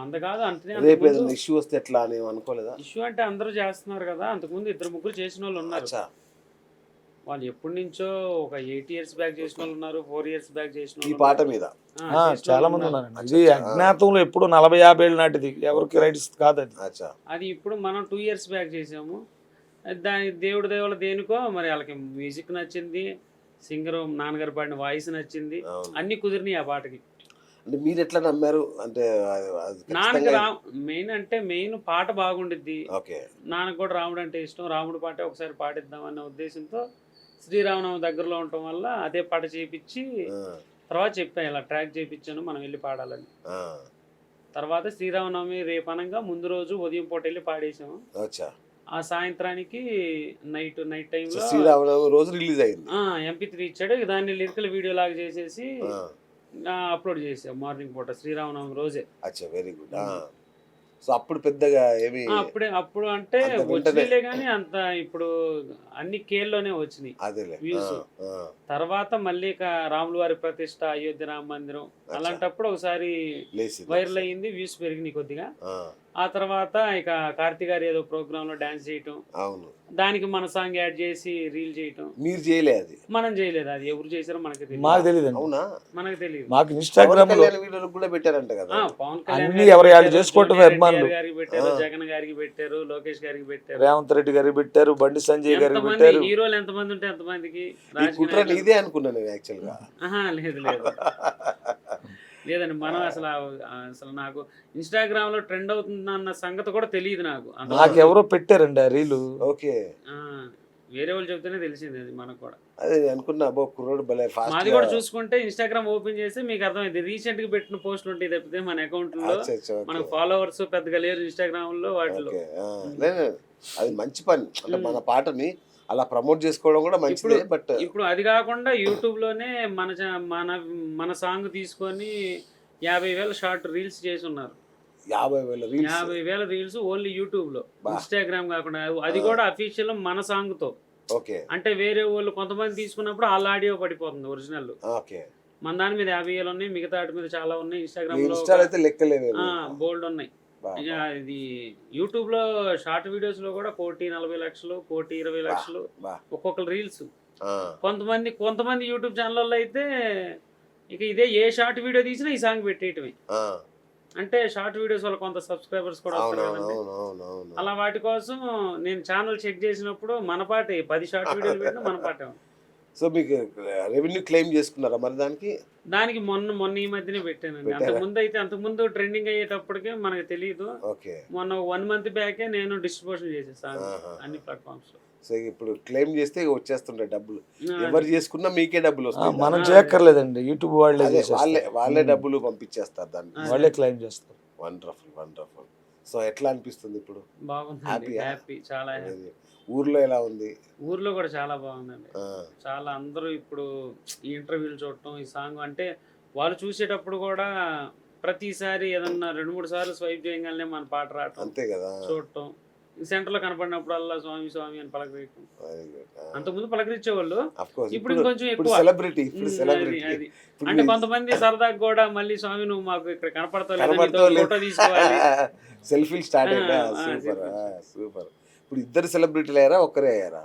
అంత కాదు. అంటే రేపు ఏదైనా ఇష్యూ వస్తే ఎట్లా అని అనుకోలేదా? ఇష్యూ అంటే అందరూ చేస్తున్నారు కదా, అంతకుముందు 2-3 చేసిన వాళ్ళు ఉన్నారు. వాళ్ళు ఎప్పటి నుంచో ఒక 8 years బ్యాక్ చేసిన వాళ్ళు ఉన్నారు, 4 years బ్యాక్ చేసిన ఈ పాట మీద చాలా మంది ఉన్నారు. ఇది అజ్ఞాతంలో ఎప్పుడు 40-50 ఏళ్ళ నాటిది, ఎవరికి రైట్స్ కాదు అది. అది ఇప్పుడు మనం 2 years బ్యాక్ చేసాము. దాని దేవుడి దేవుల దేనికో మరి వాళ్ళకి మ్యూజిక్ నచ్చింది, సింగర్ నాన్నగారు పాడిన వాయిస్ నచ్చింది, అన్ని కుదిరినాయి ఆ పాటకి. అంటే మీరు ఎట్లా నమ్మారు? అంటే నాన్నకి మెయిన్ పాట బాగుండిద్ది, నాన్నకు కూడా రాముడు అంటే ఇష్టం, రాముడు పాట ఒకసారి పాడిద్దాం అన్న ఉద్దేశంతో శ్రీరామనవమి దగ్గరలో ఉండటం వల్ల అదే పాట చేయించి తర్వాత చెప్పాను ఇలా ట్రాక్ చేయించాను మనం వెళ్ళి పాడాలని. తర్వాత శ్రీరామనవమి రేపు అనగా ముందు రోజు ఉదయం పూట వెళ్ళి పాడేసాము. ఆ సాయంత్రానికి నైట్ టైంలో శ్రీరామనవమి రోజు రిలీజ్ అయింది. MP3 ఇచ్చాడు, దాన్ని లిరికల్ వీడియో లాగా చేసేసి అప్లోడ్ చేసాం మార్నింగ్ పూట శ్రీరామనవమి రోజే. అచ్చా, వెరీ గుడ్. సో అప్పుడు పెద్దగా ఏమి అప్పుడు అంటే అంత వెంటనే- వచ్చినాయిలే కానీ అంత ఇప్పుడు అన్ని కేల్లోనే వచ్చినాయి అదేలే వ్యూస్. తర్వాత మళ్ళీ ఇక రాముల వారి ప్రతిష్ట, అయోధ్య రామ మందిరం అలాంటప్పుడు ఒకసారి లేసి వైరల్ అయ్యింది, వ్యూస్ పెరిగినాయి కొద్దిగా. ఆ తర్వాత ఇక కార్తీ గారు ఏదో ప్రోగ్రామ్ లో డాన్స్ చేయటం, అవును దానికి మన సాంగ్ యాడ్ చేసి రీల్ చేయటం. మీరు చేయలే అది, మనం చేయలేదు, అది ఎవరు చేశారో మనకి తెలియదు. మాకు తెలియదండి, అవునా? మనకు తెలియదు. మాకు పవన్ ఇన్స్టాగ్రామ్ లో కళ్యాణ్ వీడియోలకు కూడా పెట్టారంట కదా. పవన్ కళ్యాణ్ అన్ని గారికి ఎవరు యాడ్ పెట్టారు, చేసుకోవటమే జూనియర్ అభిమానులు. ఎన్టీఆర్ గారికి పెట్టారు, జగన్ గారికి పెట్టారు, లోకేష్ గారికి పెట్టారు. రేవంత్ రెడ్డి గారికి పెట్టారు, బండి సంజయ్ గారికి ఎంతమంది పెట్టారు. హీరోలు ఎంతమంది ఉంటే ఎంతమందికి ఈ కుట్ర నీదే అనుకున్నాను నేను యాక్చువల్ గా. లేదు లేదు లేదండి. మనం అసలు నాకు ఇన్స్టాగ్రామ్ లో ట్రెండ్ అవుతుందన్న సంగతి కూడా తెలియదు నాకు. నాకు ఎవరో పెట్టారండి ఆ రీలు. ఓకే, వేరే వాళ్ళు చెప్తేనే తెలిసింది అది మనకు కూడా. అదే అనుకున్నా, అబ్బో కుర్రోడు భలే ఫాస్ట్. మాది కూడా చూసుకుంటే ఇన్స్టాగ్రామ్ ఓపెన్ చేస్తే మీకు అర్థమైంది, రీసెంట్ గా పెట్టిన పోస్టులు ఉంటాయి తప్పితే మన అకౌంట్ లో మనకు ఫాలోవర్స్ పెద్దగా లేరు ఇన్స్టాగ్రామ్ లో వాటిలో. అది మంచి పని, అంటే మన పాటని అలా ప్రమోట్ చేసుకోవడం కూడా మంచిదే. బట్ ఇప్పుడు అది కాకుండా యూట్యూబ్ లోనే మన సాంగ్ తీసుకొని 50,000 షార్ట్ రీల్స్ చేసి ఉన్నారు. 50,000 రీల్స్ ఓన్లీ యూట్యూబ్ లో, ఇన్స్టాగ్రామ్ కాకుండా. అది కూడా అఫీషియల్ మన సాంగ్ తో. ఓకే, అంటే వేరే వాళ్ళు కొంతమంది తీసుకున్నప్పుడు వాళ్ళ ఆడియో పడిపోతుంది ఒరిజినల్. ఓకే, మన దాని మీద 50,000 ఉన్నాయి, మిగతా వాటి మీద చాలా ఉన్నాయి. ఇన్స్టాగ్రామ్ లో అయితే లెక్కలేవు, బోల్డ్ ఉన్నాయి. ఇక ఇది యూట్యూబ్ లో షార్ట్ వీడియోస్ లో కూడా 1,40,00,000, 1,20,00,000 ఒక్కొక్క రీల్స్. కొంతమంది యూట్యూబ్ ఛానల్లో అయితే ఇక ఇదే ఏ షార్ట్ వీడియో తీసినా ఈ సాంగ్ పెట్టేయటమే. అంటే షార్ట్ వీడియోస్ వల్ల కొంత సబ్స్క్రైబర్స్ కూడా వస్తారు కదండి. అలా వాటి కోసం నేను ఛానల్ చెక్ చేసినప్పుడు మన పాటే 10 షార్ట్ వీడియోలు పెట్టినా మన పాటే. సో మీకు రెవెన్యూ క్లెయిమ్ చేసుకున్నారా మరి దానికి మొన్న ఈ మధ్యనే పెట్టానండి. అంతకుముందు ట్రెండింగ్ అయ్యేటప్పటికే మనకు తెలియదు. మొన్న 1 month బ్యాకే నేను డిస్ట్రిబ్యూషన్ చేసేసాను అన్ని ప్లాట్ఫామ్స్ లో. సో ఇప్పుడు క్లెయిమ్ చేస్తే ఇక డబ్బులు, ఎవరు చేసుకున్నా మీకే డబ్బులు వస్తాయి, మనం చేయక్కర్లేదండి, యూట్యూబ్ వాళ్ళే డబ్బులు పంపించేస్తారు, దాన్ని వాళ్ళే క్లెయిమ్ చేస్తారు. Wonderful wonderful. సో ఎట్లా అనిపిస్తుంది ఇప్పుడు? బాగుంది, హ్యాపీ, చాలా హ్యాపీ. ఊర్లో ఎలా ఉంది? ఊర్లో కూడా చాలా బాగుందండి. చాలా అందరూ ఇప్పుడు ఈ ఇంటర్వ్యూలు చూడటం, ఈ సాంగ్ అంటే వాళ్ళు చూసేటప్పుడు కూడా ప్రతిసారి ఏదన్నా 2-3 సార్లు స్వైప్ చేయగానే మన పాట రావటం, అంతే కదా, చూడటం. సెంటర్ లో కనపడినప్పుడల్లా స్వామి స్వామి అని పలకరించడం. అంతకుముందు పలకరించేవాళ్ళు, ఇప్పుడు ఇంకొంచెం ఎక్కువ సెలబ్రిటీ. అంటే కొంతమంది సరదాగా కూడా మళ్ళీ స్వామి నువ్వు మాకు ఇక్కడ కనపడతావు, ఫోటో తీసుకోవాలి, సెల్ఫీలు స్టార్ట్ అయ్యా. Super super. ఇప్పుడు ఇద్దరు సెలబ్రిటీలు అయ్యారా, ఒక్కరే అయ్యారా?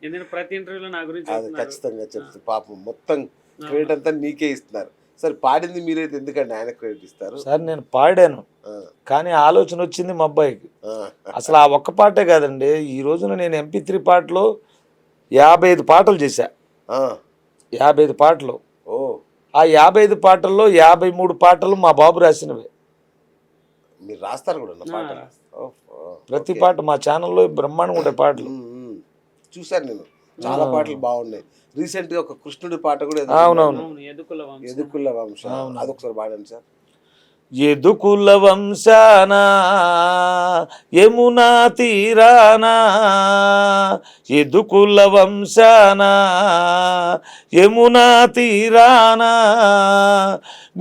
ఎందుకంటే ప్రతి ఇంటర్వ్యూలో నా గురించి ఖచ్చితంగా చెప్తారు. పాపం మొత్తం క్రెడిట్ అంతా నీకే ఇస్తున్నారు. సరే, పాడింది మీరైతే ఎందుకంటే ఆయన క్రెడిట్ ఇస్తారు? సార్ నేను పాడాను, కానీ ఆలోచన వచ్చింది మా అబ్బాయికి. అసలు ఆ ఒక్క పాటే కాదండి, ఈ రోజున నేను MP3 పాటలో 55 పాటలు చేశా. 55 పాటలు. ఆ 55 పాటల్లో 53 పాటలు మా బాబు రాసినవే. మీరు రాస్తారు కూడా పాట? ప్రతి పాట మా ఛానల్లో బ్రహ్మాండంగా ఉండే పాటలు చూసాను నేను, చాలా పాటలు బాగున్నాయి. రీసెంట్ గా ఒక కృష్ణుడి పాట కూడా, అవునవును, ఎదుకుల వంశం, అదొకసారి పాడండి సార్. ఎదుకుల వంశానా యమునా తీరానా, ఎదుకుల వంశానా యమునా తీరానా,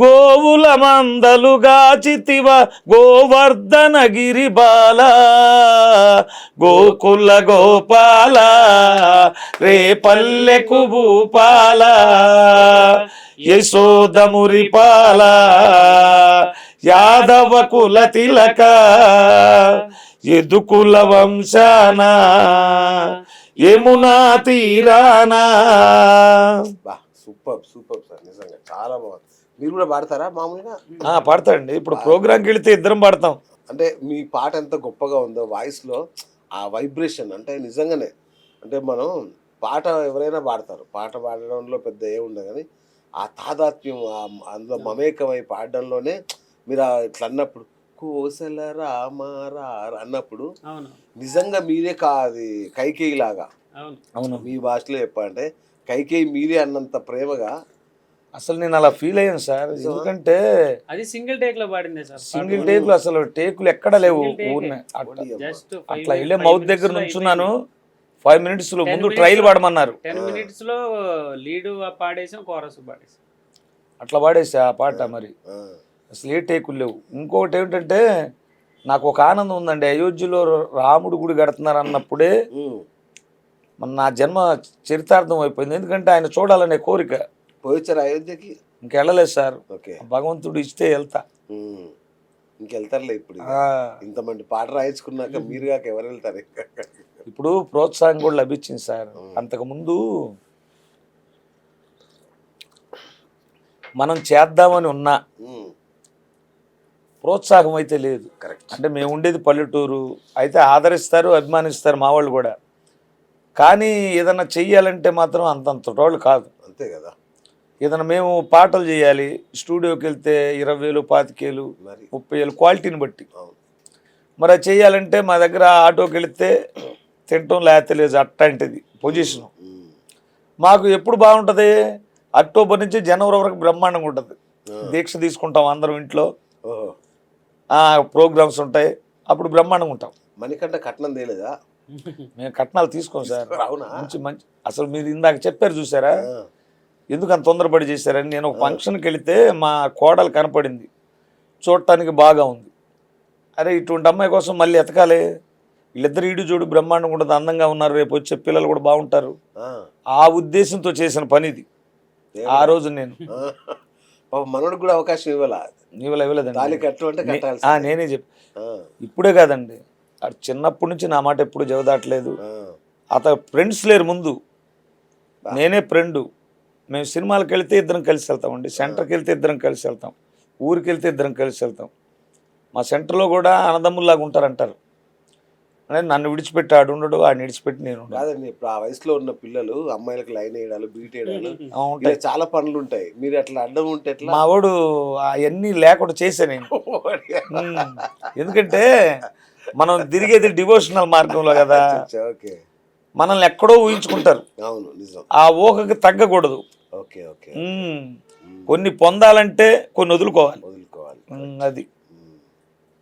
గోవుల మందలుగా చితివ గోవర్ధన గిరిబాల, గోకుల గోపాల రేపల్లెకు భూపాల, యశోదమురిపాల యాదవ కుల తిలక, యదుకుల వంశానా యమునా తీరానా. సూపర్ సూపర్ సార్, నిజంగా చాలా బాగుంది. మీరు కూడా పాడతారా మామూలుగా? పాడతాండి, ఇప్పుడు ప్రోగ్రామ్కి వెళితే ఇద్దరం పాడతాం. అంటే మీ పాట ఎంత గొప్పగా ఉందో, వాయిస్లో ఆ వైబ్రేషన్ అంటే నిజంగానే. అంటే మనం పాట ఎవరైనా పాడతారు, పాట పాడడంలో పెద్ద ఏముండదు, కానీ ఆ తాదాత్మ్యం అందులో మమేకమై పాడడంలోనే మీరు ఇట్లా అన్నప్పుడు కోసల రామారా అన్నప్పుడు నిజంగా మీరే అది కైకేయి లాగా, మీ భాషలో చెప్పాలంటే కైకేయి మీరే అన్నంత ప్రేమగా. అసలు నేను అలా ఫీల్ అయ్యాను సార్, ఎందుకంటే అది సింగిల్ టేక్ లో పాడిందే సార్. సింగిల్ టేక్ లో అసలు టేకులు ఎక్కడ లేవు, అట్లా వెళ్ళే మౌత్ దగ్గర నుంచున్నాను. 5 minutes లో ముందు ట్రైల్ పాడమన్నారు, 10 minutes లో లీడ్ పాడేసాం, కోరస్ పాడేసాం, అట్లా పాడేసా ఆ పాట. మరి అసలు ఏ టేకులు లేవు. ఇంకొకటి ఏమిటంటే నాకు ఒక ఆనందం ఉందండి, అయోధ్యలో రాముడు గుడి కడుతున్నారు అన్నప్పుడే ఉమ్. మన నా జన్మ చరితార్థం అయిపోయింది. ఎందుకంటే ఆయన చూడాలనే కోరిక. పోయిచ్చారు అయోధ్యకి? ఇంకెళ్ళలేదు సార్, ఓకే. భగవంతుడు ఇస్తే వెళ్తా. ఉమ్. ఇంకెళ్తారులే ఇప్పుడు ఇక. ఆ, ఇంతమంది పాట రాయించుకున్నాక మీరు కాక ఎవరు వెళ్తారు ఇంకా? ఇప్పుడు ప్రోత్సాహం కూడా లభించింది సార్. అంతకుముందు మనం చేద్దామని ఉన్నా ఉమ్. ప్రోత్సాహం అయితే లేదు. కరెక్ట్. అంటే మేము ఉండేది పల్లెటూరు, అయితే ఆదరిస్తారు, అభిమానిస్తారు మా వాళ్ళు కూడా. కానీ ఏదన్నా చెయ్యాలంటే మాత్రం అంతంత రోళ్ళు కాదు. అంతే కదా ఏదైనా మేము పాటలు చేయాలి, స్టూడియోకి వెళ్తే 20,000, 25,000, మరి. 30,000 క్వాలిటీని బట్టి. అవును. మరి అది చేయాలంటే మా దగ్గర ఆటోకి వెళితే తినటం లేకపోతే లేదు, అట్లాంటిది పొజిషను. ఉమ్. మాకు ఎప్పుడు బాగుంటుంది, అక్టోబర్ నుంచి జనవరి వరకు బ్రహ్మాండంగా ఉంటుంది. దీక్ష తీసుకుంటాం అందరం ఇంట్లో, ఓహో. ప్రోగ్రామ్స్ ఉంటాయి, అప్పుడు బ్రహ్మాండంగా ఉంటాం. మణికంఠ కట్నం తేలేదా? మేము కట్నాలు తీసుకోం సార్. అవునా? మంచి మంచి అసలు మీరు ఇందాక చెప్పారు చూసారా, ఆ. ఎందుకు అంత తొందరపడి చేశారని. నేను ఒక ఫంక్షన్కి వెళితే మా కోడలు కనపడింది, చూడటానికి బాగా ఉంది. అరే ఇటువంటి అమ్మాయి కోసం మళ్ళీ ఎతకాలి, వీళ్ళిద్దరు ఈడు చూడు బ్రహ్మాండంగా ఉంటుంది, అందంగా ఉన్నారు, రేపు వచ్చే పిల్లలు కూడా బాగుంటారు, ఆ. ఆ ఉద్దేశంతో చేసిన పని ఇది. ఆ రోజు నేను ఆ. పాపం మనోడికి కూడా అవకాశం ఇవ్వాల. తాళి ఇవ్వలేదండి. కట్టు అంటే కట్టాల్సి. నేనే ఇప్పుడే కాదండి, అటు చిన్నప్పటి నుంచి నా మాట ఎప్పుడు జవదాట్లేదు. అతను ఫ్రెండ్స్ లేరు ముందు, నేనే ఫ్రెండు. మేము సినిమాలకు వెళ్తే ఇద్దరం కలిసి వెళ్తామండి, సెంటర్కి వెళ్తే ఇద్దరం కలిసి వెళ్తాం, ఊరికి వెళ్తే ఇద్దరం కలిసి వెళ్తాం. మా సెంటర్లో కూడా అన్నదమ్ముల్లాగా ఉంటారంటారు. అంటే నన్ను విడిచిపెట్టి ఆడు ఉండడు, ఆడిని విడిచిపెట్టి నేను ఉండను. కాదండి, ఇప్పుడు ఆ వయసులో ఉన్న పిల్లలు అమ్మాయిలకు లైన్ వేయడాలు, బీట్ వేయడాలు, ఉంటాయి. ఇలా చాలా పనులు ఉంటాయి. మీరు అట్లా అడ్డం ఉంటే ఎట్లా? మా వాడు అవన్నీ లేకుండా చేశా నేను. ఎందుకంటే మనం తిరిగేది డివోషనల్ మార్గంలో కదా, ఓకే. మనల్ని ఎక్కడో ఊహించుకుంటారు, అవును, నిజం. ఆ ఊహకి తగ్గకూడదు. Okay okay. కొన్ని పొందాలంటే కొన్ని వదులుకోవాలి. వదులుకోవాలి. అది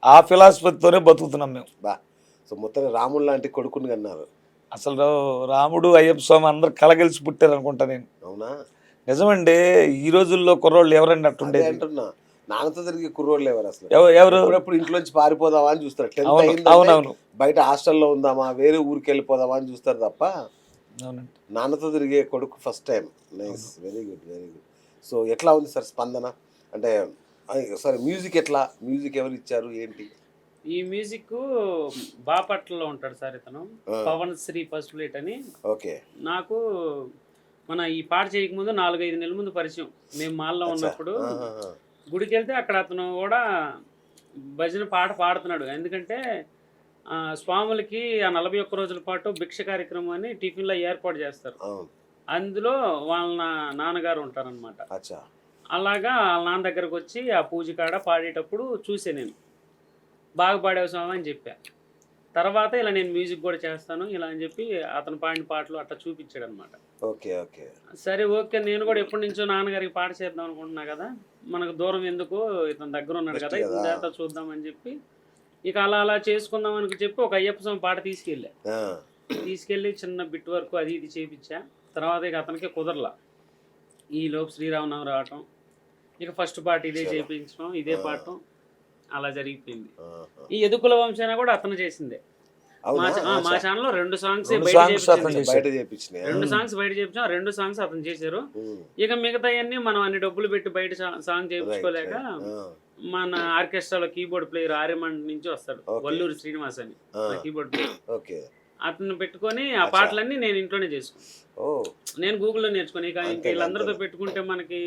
ఆ ఫిలాసఫీతోనే బతుకుతున్నాం మేము. బా. సో మొత్తం రాముడు లాంటి కొడుకుని కన్నారు. అసలు రాముడు, అయ్యప్ప స్వామి అందరు కలగలిసి పుట్టారు అనుకుంటా నేను. అవునా? నిజమండి. ఈ రోజుల్లో కుర్రోళ్ళు ఎవరండి అదే అట్టుండేది? అంటున్నా, నాన్నతో తిరిగి కుర్రోళ్ళు ఎవరు అసలు? ఎవరు? ఎప్పుడెప్పుడు ఇంట్లోంచి పారిపోదామా అని చూస్తారు. 10th అవును, అయిందంటే అవునవును, బయట హాస్టల్లో ఉందామా, వేరే ఊరికి వెళ్ళిపోదామా అని చూస్తారు తప్ప అవునండి. నాన్నతో తిరిగే కొడుకు first time. Nice, very good, very good. So ఎట్లా ఉంది సార్ స్పందన? అంటే సారీ, మ్యూజిక్ ఎట్లా, మ్యూజిక్ ఎవరు ఇచ్చారు ఏంటి? ఈ మ్యూజిక్ బాపట్లలో ఉంటాడు సార్ ఇతను, పవన్ శ్రీ ఫస్ట్ ప్లేట్ అని. ఓకే. నాకు మన ఈ పాట చేయకముందు 4-5 నెలల ముందు పరిచయం. మేము మాల్లో ఉన్నప్పుడు గుడికి వెళ్తే అక్కడ అతను కూడా భజన పాట పాడుతున్నాడు. ఎందుకంటే స్వాములకి ఆ 41 రోజుల పాటు భిక్ష కార్యక్రమం అని టిఫిన్లో ఏర్పాటు చేస్తారు. అందులో వాళ్ళ నాన్నగారు ఉంటారనమాట. అలాగా వాళ్ళ నాన్న దగ్గరకు వచ్చి ఆ పూజ కాడ పాడేటప్పుడు చూసే నేను, బాగా పాడేవు స్వామి అని చెప్పా. తర్వాత ఇలా నేను మ్యూజిక్ కూడా చేస్తాను ఇలా అని చెప్పి అతను పాడిన పాటలు అట్లా చూపించాడు అనమాట. Okay okay. సరే ఓకే, నేను కూడా ఎప్పటి నుంచో నాన్నగారికి పాట చేద్దాం అనుకుంటున్నా కదా, మనకు దూరం ఎందుకు, ఇతని దగ్గర ఉన్నాడు కదా, ఇతని చేత చూద్దామని చెప్పి ఇక అలా అలా చేసుకుందాం అని చెప్పి ఒక అయ్యప్ప స్వామి పాట తీసుకెళ్ళి చిన్న బిట్ వరకు అది ఇది చేయించా. తర్వాత ఇక అతనికి కుదరలా, ఈ లోపు శ్రీరామనవమి రావటం, ఇక ఫస్ట్ పాట ఇదే చేయించడం, ఇదే పాడటం, అలా జరిగిపోయింది. ఈ యదుకుల వంశన కూడా అతను చేసిందే. మా ఛానల్లో 2 సాంగ్స్ బయట చేయించాం, 2 సాంగ్స్ బయట చేయించాం, 2 సాంగ్స్ అతను చేశారు. ఇక మిగతాయన్నీ మనం అన్ని డబ్బులు పెట్టి బయట సాంగ్ చేయించుకోలేక మన ఆర్కెస్ట్రాలో కీబోర్డ్ ప్లేయర్ ఆర్యమండ్ నుంచి వస్తాడు, వల్లూరు శ్రీనివాస్ అని కీబోర్డ్ ప్లేయర్, అతను పెట్టుకొని ఆ పాటలన్నీ నేను ఇంట్లోనే చేసుకున్నాను. నేను గూగుల్లో నేర్చుకుని, ఇక వీళ్ళందరితో పెట్టుకుంటే మనకి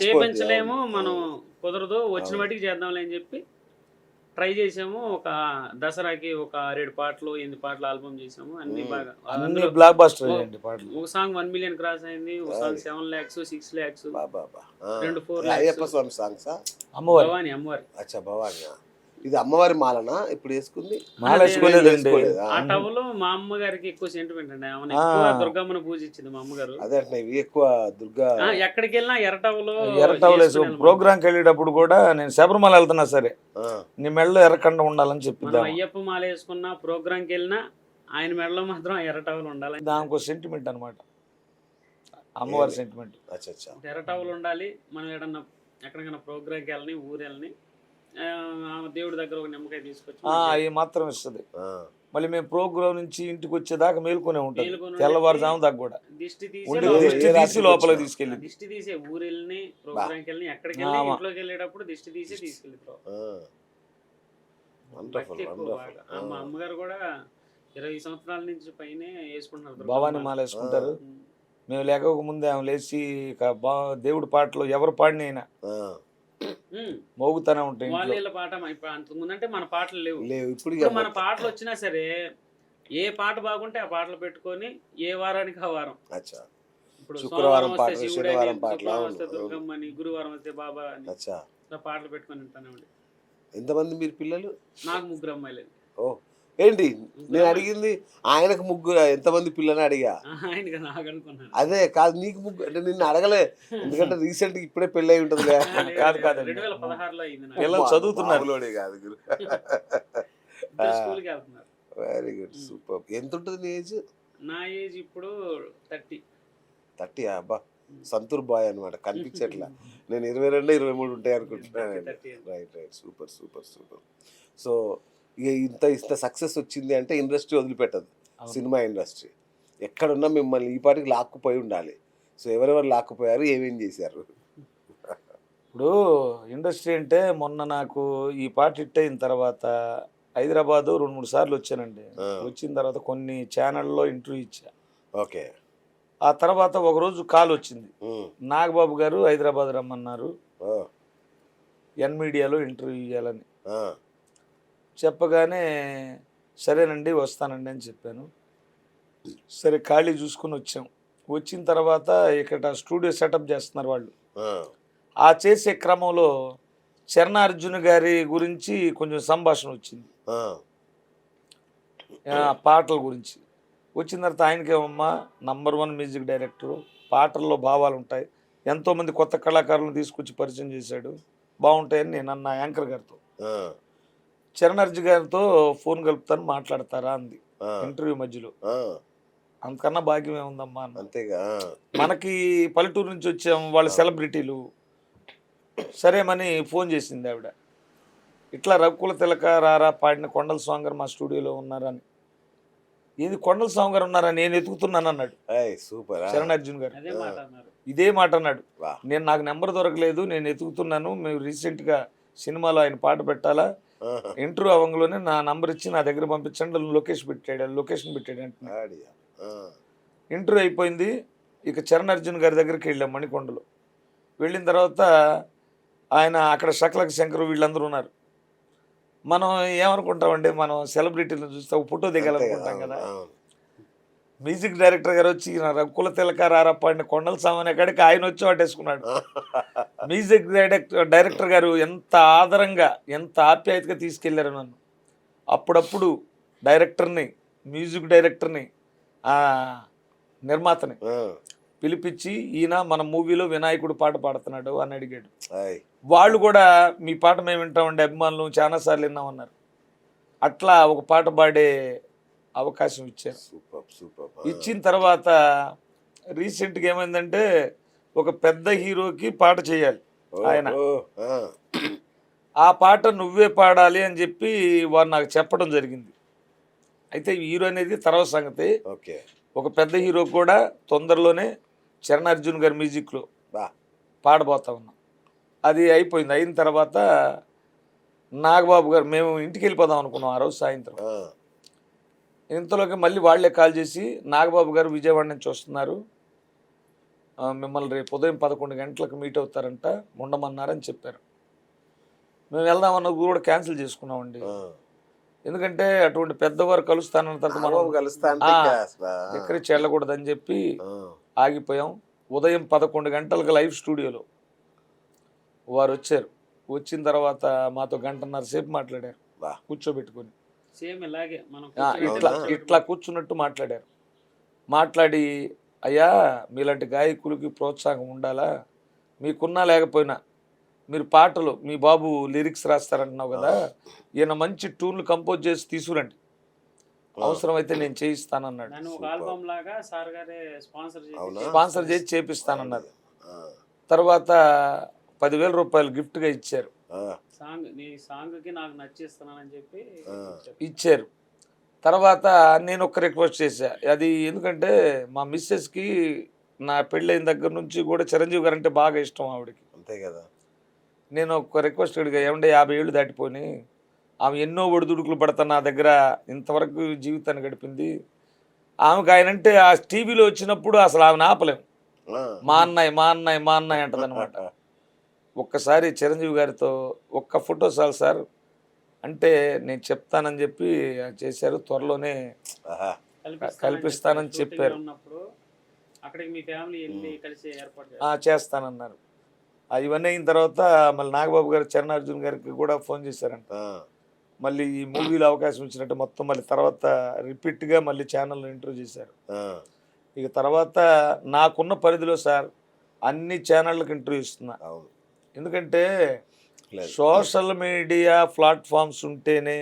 చేయించలేము, మనం కుదరదు, వచ్చిన వాటికి చేద్దాంలే అని చెప్పి ట్రై చేసాము. ఒక దసరాకి ఒక 6 పాటలు 8 పాటలు ఆల్బమ్ చేసాము, అన్ని బాగా. Block buster. ఒక సాంగ్ 1 మిలియన్ క్రాస్ అయింది, ఒక song 7 lakhs 6 lakhs, 2 4 lakhs. Bhavani, ఇది అమ్మవారి మాలనా ఇప్పుడు వేసుకుంది? ఆ టవలో మా అమ్మగారికి ఎక్కువ సెంటిమెంట్ అండి, ఆమె ఎక్కువ దుర్గమ్మను పూజ ఇచ్చింది మా అమ్మగారు. అదే అంటే ఇవి ఎక్కువ దుర్గా, ఎక్కడికి వెళ్ళినా ఎర్రటవలో ప్రోగ్రామ్కి వెళ్ళేటప్పుడు కూడా నేను శబరిమల వెళ్తున్నా సరే నీ మెడలో ఎర్రకండ ఉండాలని చెప్పి, అయ్యప్ప మాల వేసుకున్నా ప్రోగ్రామ్కి వెళ్ళినా ఆయన మెడలో మాత్రం ఎర్రటవలు ఉండాలి. దానికి సెంటిమెంట్ అనమాట, అమ్మవారి సెంటిమెంట్. ఎర్రటవలు ఉండాలి. మనం ఏడన్నా ఎక్కడికైనా ప్రోగ్రామ్కి వెళ్ళని ఊరు వెళ్ళని దేవుడి దగ్గర ఒక నిమ్మకాయ తీసుకొచ్చి అవి మాత్రం ఇస్తుంది. ఆ, మళ్ళీ మేము ప్రోగ్రామ్ నుంచి ఇంటికి వచ్చేదాకా మేలుకొనే ఉంటుంది, మేలుకొని తెల్లవారుజాము దాకా కూడా. దిష్టి ఉండి తీసి దిష్టి తీసి లోపలికి తీసుకెళ్ళి దిష్టి తీసే ఊరు వెళ్ళి ప్రోగ్రామ్కి వెళ్ళి ఎక్కడికి వెళ్ళి ఆమా. ఇంట్లోకి వెళ్ళేటప్పుడు దిష్టి తీసి తీసుకెళ్తాం. ఆ. Wonderful, wonderful. మా అమ్మగారు కూడా 20 సంవత్సరాల నుంచి పైనే వేసుకుంటున్నారు భవానీ మాల వేసుకుంటారు. మేము లేకపోక ముందే ఆమె లేచి ఇక దేవుడి పాటలు ఎవరు పాడినైనా ఆ. మోగుతానే ఉంటాయి ఇంట్లో. వాళ్ళ పాట ఇప్పుడు అంతకుముందంటే మన పాటలు లేవు. లేవు ఇప్పుడు ఇప్పుడు మన పాటలు వచ్చినా సరే ఏ పాట బాగుంటే ఆ పాటలు పెట్టుకొని ఏ వారానికి ఆ వారం. అచ్చా. ఇప్పుడు శుక్రవారం సోమవారం వస్తే పాటలు, శివుడని, శనివారం పాటలు, శుక్రవారం వస్తే అవును, దుర్గమ్మని, గురువారం వస్తే బాబా అని అచ్చా. ఇట్లా పాటలు పెట్టుకొని వింటానే ఉండే. ఎంతమంది మీరు పిల్లలు? నాకు 3 అమ్మాయిలు. ఓ ఏంటి నేను అడిగింది ఆయనకు ముగ్గురు, ఎంతమంది పిల్లని అడిగా. ఆయనగా నాకు అనుకున్నాను. అదే కాదు, నీకు ముగ్గురు అంటే నిన్ను అడగలే, ఎందుకంటే రీసెంట్ ఇప్పుడే పెళ్ళి అయి ఉంటుంది. కాదు, కాదండి. 2016లో అయింది నాకు. పిల్లలు చదువుతున్నారు. మామూలోడే కాదు గురు. ఇద్దరు స్కూల్కి వెళ్తున్నారు. Very good, super. ఎంత ఉంటుంది నీ ఏజ్? నా ఏజ్ ఇప్పుడు 30. 30. అబ్బా, సంతూర్ బాయ్ అనమాట, కనిపించట్లా. నేను 22, 23 ఉంటాయి అనుకుంటున్నాను. 30. Right right, super super super. So ఇక ఇంత సక్సెస్ వచ్చింది అంటే ఇండస్ట్రీ వదిలిపెట్టదు, సినిమా ఇండస్ట్రీ. ఎక్కడున్నా మిమ్మల్ని ఈ పాటికి లాక్కుపోయి ఉండాలి. సో ఎవరెవరు లాక్కుపోయారు, ఏమేం చేశారు? ఇప్పుడు ఇండస్ట్రీ అంటే మొన్న నాకు ఈ పాట హిట్ అయిన తర్వాత హైదరాబాద్ 2-3 సార్లు వచ్చానండి. వచ్చిన తర్వాత కొన్ని ఛానళ్ళలో ఇంటర్వ్యూ ఇచ్చా. ఓకే. ఆ తర్వాత ఒకరోజు కాల్ వచ్చింది, నాగబాబు గారు హైదరాబాద్ రమ్మన్నారు, ఎన్ మీడియాలో ఇంటర్వ్యూ ఇవ్వాలని. చెప్పగానే సరేనండి వస్తానండి అని చెప్పాను. సరే ఖాళీ చూసుకుని వచ్చాం. వచ్చిన తర్వాత ఇక్కడ స్టూడియో సెటప్ చేస్తున్నారు వాళ్ళు. ఆ చేసే క్రమంలో చరణార్జున్ గారి గురించి కొంచెం సంభాషణ వచ్చింది, పాటల గురించి. వచ్చిన తర్వాత ఆయనకేమమ్మా #1 మ్యూజిక్ డైరెక్టరు, పాటల్లో భావాలు ఉంటాయి, ఎంతోమంది కొత్త కళాకారులను తీసుకొచ్చి పరిచయం చేశాడు, బాగుంటాయని నేను అన్న యాంకర్ గారితో. చరణార్జున్ గారితో ఫోన్ కలుపుతాను మాట్లాడతారా అంది ఇంటర్వ్యూ మధ్యలో. అంతకన్నా భాగ్యం ఏముందమ్మా అన్న. అంతేగా. మనకి పల్లెటూరు నుంచి వచ్చాం, వాళ్ళ సెలబ్రిటీలు. సరేమని ఫోన్ చేసింది ఆవిడ, ఇట్లా రఘుకుల తిలక రారా పాడిన కొండల స్వామి గారు మా స్టూడియోలో ఉన్నారని. ఏది కొండల స్వామి గారు ఉన్నారా, నేను ఎతుకుతున్నాను అన్నాడు సూపర్. చరణార్జున్ గారు అదే మాట అన్నారు. ఇదే మాట అన్నాడు, నేను నాకు నెంబర్ దొరకలేదు, నేను ఎతుకుతున్నాను, మేము రీసెంట్గా సినిమాలో ఆయన పాట పెట్టాలా, ఇంటర్వ్యూ అవ్వగానే నా నంబర్ ఇచ్చి నా దగ్గర పంపించండి, లొకేషన్ పెట్టాడు అంటున్నాడు. ఇంటర్వ్యూ అయిపోయింది. ఇక చరణార్జున్ గారి దగ్గరికి వెళ్ళాం మణికొండలో. వెళ్ళిన తర్వాత ఆయన అక్కడ శకలక శంకర్ వీళ్ళందరూ ఉన్నారు. మనం ఏమనుకుంటామండి, మనం సెలబ్రిటీలను చూస్తే ఒక ఫోటో దిగాలనుకుంటాం కదా. మ్యూజిక్ డైరెక్టర్ గారు వచ్చి రఘుకుల తిలక రారా పాడిన కొండల సామాన్య కాడికి ఆయన వచ్చి వాటేసుకున్నాడు. మ్యూజిక్ డైరెక్టర్ గారు ఎంత ఆదరంగా, ఎంత ఆప్యాయతగా తీసుకెళ్లారు నన్ను. అప్పుడప్పుడు డైరెక్టర్ని, మ్యూజిక్ డైరెక్టర్ని, నిర్మాతని పిలిపించి ఈయన మన మూవీలో వినాయకుడు పాట పాడుతున్నాడు అని అడిగాడు. వాళ్ళు కూడా మీ పాట మేము వింటామండి, అభిమానులు చాలాసార్లు విన్నామన్నారు. అట్లా ఒక పాట పాడే అవకాశం ఇచ్చారు. ఇచ్చిన తర్వాత రీసెంట్గా ఏమైందంటే ఒక పెద్ద హీరోకి పాట చేయాలి ఆయన. ఆ పాట నువ్వే పాడాలి అని చెప్పి వారు నాకు చెప్పడం జరిగింది. అయితే హీరో అనేది తర్వాత సంగతి. ఒక పెద్ద హీరో కూడా తొందరలోనే చరణార్జున్ గారి మ్యూజిక్లో పాడబోతా ఉన్నాం. అది అయిపోయింది. అయిన తర్వాత నాగబాబు గారు, మేము ఇంటికి వెళ్ళిపోదాం అనుకున్నాం ఆ రోజు సాయంత్రం. ఇంతలోకి మళ్ళీ వాళ్ళే కాల్ చేసి నాగబాబు గారు విజయవాడ నుంచి వస్తున్నారు, మిమ్మల్ని రేపు ఉదయం 11 గంటలకు మీట్ అవుతారంట, ఉండమన్నారని చెప్పారు. మేము వెళ్దామన్న కూడా క్యాన్సిల్ చేసుకున్నామండి. ఎందుకంటే అటువంటి పెద్దవారు కలుస్తానన్న తర్వాత మనం ఎక్కడికి వెళ్ళకూడదని చెప్పి ఆగిపోయాం. ఉదయం 11 గంటలకు లైవ్ స్టూడియోలో వారు వచ్చారు. వచ్చిన తర్వాత మాతో 1.5 గంటల సేపు మాట్లాడారు, కూర్చోబెట్టుకొని. ఇట్లా కూర్చున్నట్టు మాట్లాడారు. మాట్లాడి, అయ్యా మీలాంటి గాయకులకి ప్రోత్సాహం ఉండాలా, మీకున్నా లేకపోయినా మీరు పాటలు, మీ బాబు లిరిక్స్ రాస్తారంటున్నావు కదా, ఈయన మంచి ట్యూన్లు కంపోజ్ చేసి తీసుకురండి, అవసరమైతే నేను చేయిస్తానన్నాడు. స్పాన్సర్ చేసి చేపిస్తానన్నారు. తర్వాత 10,000 రూపాయలు గిఫ్ట్గా ఇచ్చారు. నీ సాంగ్కి నాకు నచ్చిస్తున్నానని చెప్పి ఇచ్చారు. తర్వాత నేను ఒక రిక్వెస్ట్ చేశా, అది ఎందుకంటే మా మిస్సెస్కి నా పెళ్ళైన దగ్గర నుంచి కూడా చిరంజీవి గారు అంటే బాగా ఇష్టం ఆవిడకి. అంతే కదా. నేను ఒక రిక్వెస్ట్ అడిగా, ఏమంటే 50 ఏళ్ళు దాటిపోయి ఆమె ఎన్నో ఒడిదుడుకులు పడతా నా దగ్గర ఇంతవరకు జీవితాన్ని గడిపింది. ఆమెకు ఆయనంటే ఆ టీవీలో వచ్చినప్పుడు అసలు ఆమెను ఆపలేం. మా అన్నయ్య అంటది అనమాట. ఒక్కసారి చిరంజీవి గారితో ఒక్క ఫోటో చాలు సార్ అంటే నేను చెప్తానని చెప్పి చేశారు. త్వరలోనే కల్పిస్తానని చెప్పారు. అక్కడికి మీ ఫ్యామిలీ వెళ్ళి కలిసి ఏర్పాటు చేస్తానన్నారు. ఇవన్నీ అయిన తర్వాత మళ్ళీ నాగబాబు గారు చరణార్జున్ గారికి కూడా ఫోన్ చేశారంట. మళ్ళీ ఈ మూవీలో అవకాశం ఇచ్చినట్టు మొత్తం మళ్ళీ తర్వాత రిపీట్గా మళ్ళీ ఛానల్లో ఇంటర్వ్యూ చేశారు. ఇక తర్వాత నాకున్న పరిధిలో సార్ అన్ని ఛానళ్ళకి ఇంటర్వ్యూ ఇస్తున్నా. ఎందుకంటే సోషల్ మీడియా ప్లాట్ఫామ్స్ ఉంటేనే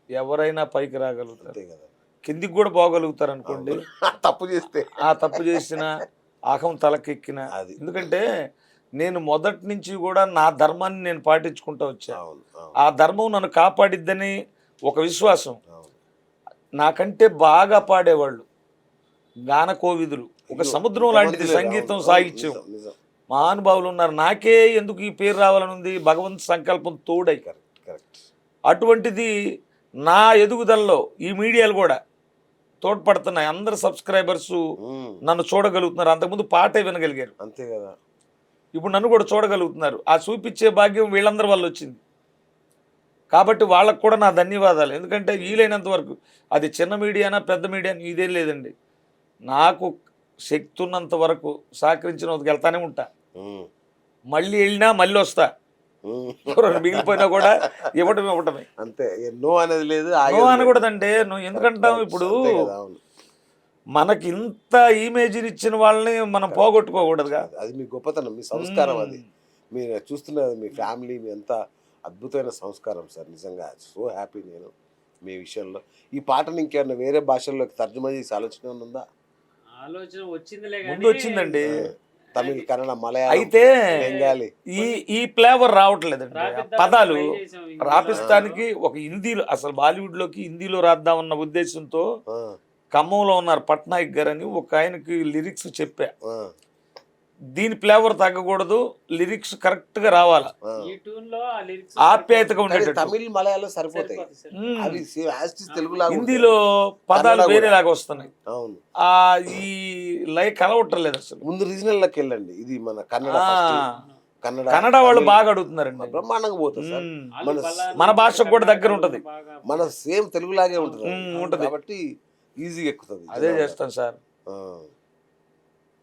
ఎవరైనా పైకి రాగలుగుతారు, కిందికి కూడా పోగలుగుతారు అనుకోండి. తప్పు చేసిన అహం తలకెక్కిన. ఎందుకంటే నేను మొదటి నుంచి కూడా నా ధర్మాన్ని నేను పాటించుకుంటూ వచ్చా. ఆ ధర్మం నన్ను కాపాడిద్దని ఒక విశ్వాసం. నాకంటే బాగా పాడేవాళ్ళు గాన కోవిదులు, ఒక సముద్రం లాంటిది సంగీతం సాహిత్యం, మహానుభావులు ఉన్నారు. నాకే ఎందుకు ఈ పేరు రావాలని ఉంది, భగవంతు సంకల్పం తోడై. అటువంటిది నా ఎదుగుదలలో ఈ మీడియాలు కూడా తోడ్పడుతున్నాయి. అందరు సబ్స్క్రైబర్స్ నన్ను చూడగలుగుతున్నారు. అంతకుముందు పాటే వినగలిగారు, అంతే కదా. ఇప్పుడు నన్ను కూడా చూడగలుగుతున్నారు. ఆ చూపించే భాగ్యం వీళ్ళందరి వల్ల వచ్చింది. కాబట్టి వాళ్ళకు కూడా నా ధన్యవాదాలు. ఎందుకంటే వీలైనంత వరకు అది చిన్న మీడియానా పెద్ద మీడియానా ఇదేం లేదండి, నాకు శక్తి ఉన్నంత వరకు సహకరించిన వరకు వెళ్తానే ఉంటా. మళ్ళీ వెళ్ళినా మళ్ళీ వస్తా, మిగిలిపోయినా కూడా ఇవ్వటమే. అంతే, నో అనేది లేదు, నో అనకూడదంటే. నువ్వు ఎందుకంటాం, ఇప్పుడు మనకి ఇంత ఇమేజ్ ఇచ్చిన వాళ్ళని మనం పోగొట్టుకోకూడదుగా. అది మీ గొప్పతనం, మీ సంస్కారం. అది మీరు చూస్తున్నది మీ ఫ్యామిలీ, మీ ఎంత అద్భుతమైన సంస్కారం సార్. నిజంగా సో హ్యాపీ నేను మీ విషయంలో. ఈ పాటను ఇంకేమన్నా వేరే భాషల్లోకి తర్జుమా చేసి ఆలోచన ఉందా? ఆలోచన ముందు వచ్చిందండి, తమిళ్, కన్నడ, మలయాళం, అయితే బెంగాలీ. ఈ ఫ్లేవర్ రావట్లేదండి. పదాలు రాపిస్తానికి ఒక హిందీలో, అసలు బాలీవుడ్ లోకి హిందీలో రాద్దామన్న ఉద్దేశంతో ఖమ్మంలో ఉన్నారు పట్నాయక్ గారు అని ఒక ఆయనకి లిరిక్స్ చెప్పా. దీని ఫ్లేవర్ తగ్గకూడదు, లిరిక్స్ కరెక్ట్ గా రావాలా, ఆప్యాయతగా ఉండేది. తమిళ్, మలయాళం సరిపోతాయి, హిందీలో పదాలు వేరేలాగా వస్తున్నాయి. ఈ లై కలవట్లేదు అసలు. ముందు రీజనల్ లోకి వెళ్ళండి. ఇది మన కన్నడ వాళ్ళు బాగా అడుగుతున్నారండి, బ్రహ్మాండంగా పోతుంది సార్. మన భాషకు కూడా దగ్గర ఉంటది, మన సేమ్ తెలుగులాగే ఉంటుంది కాబట్టి ఈజీగా ఎక్కుతుంది. అదే చేస్తాను సార్.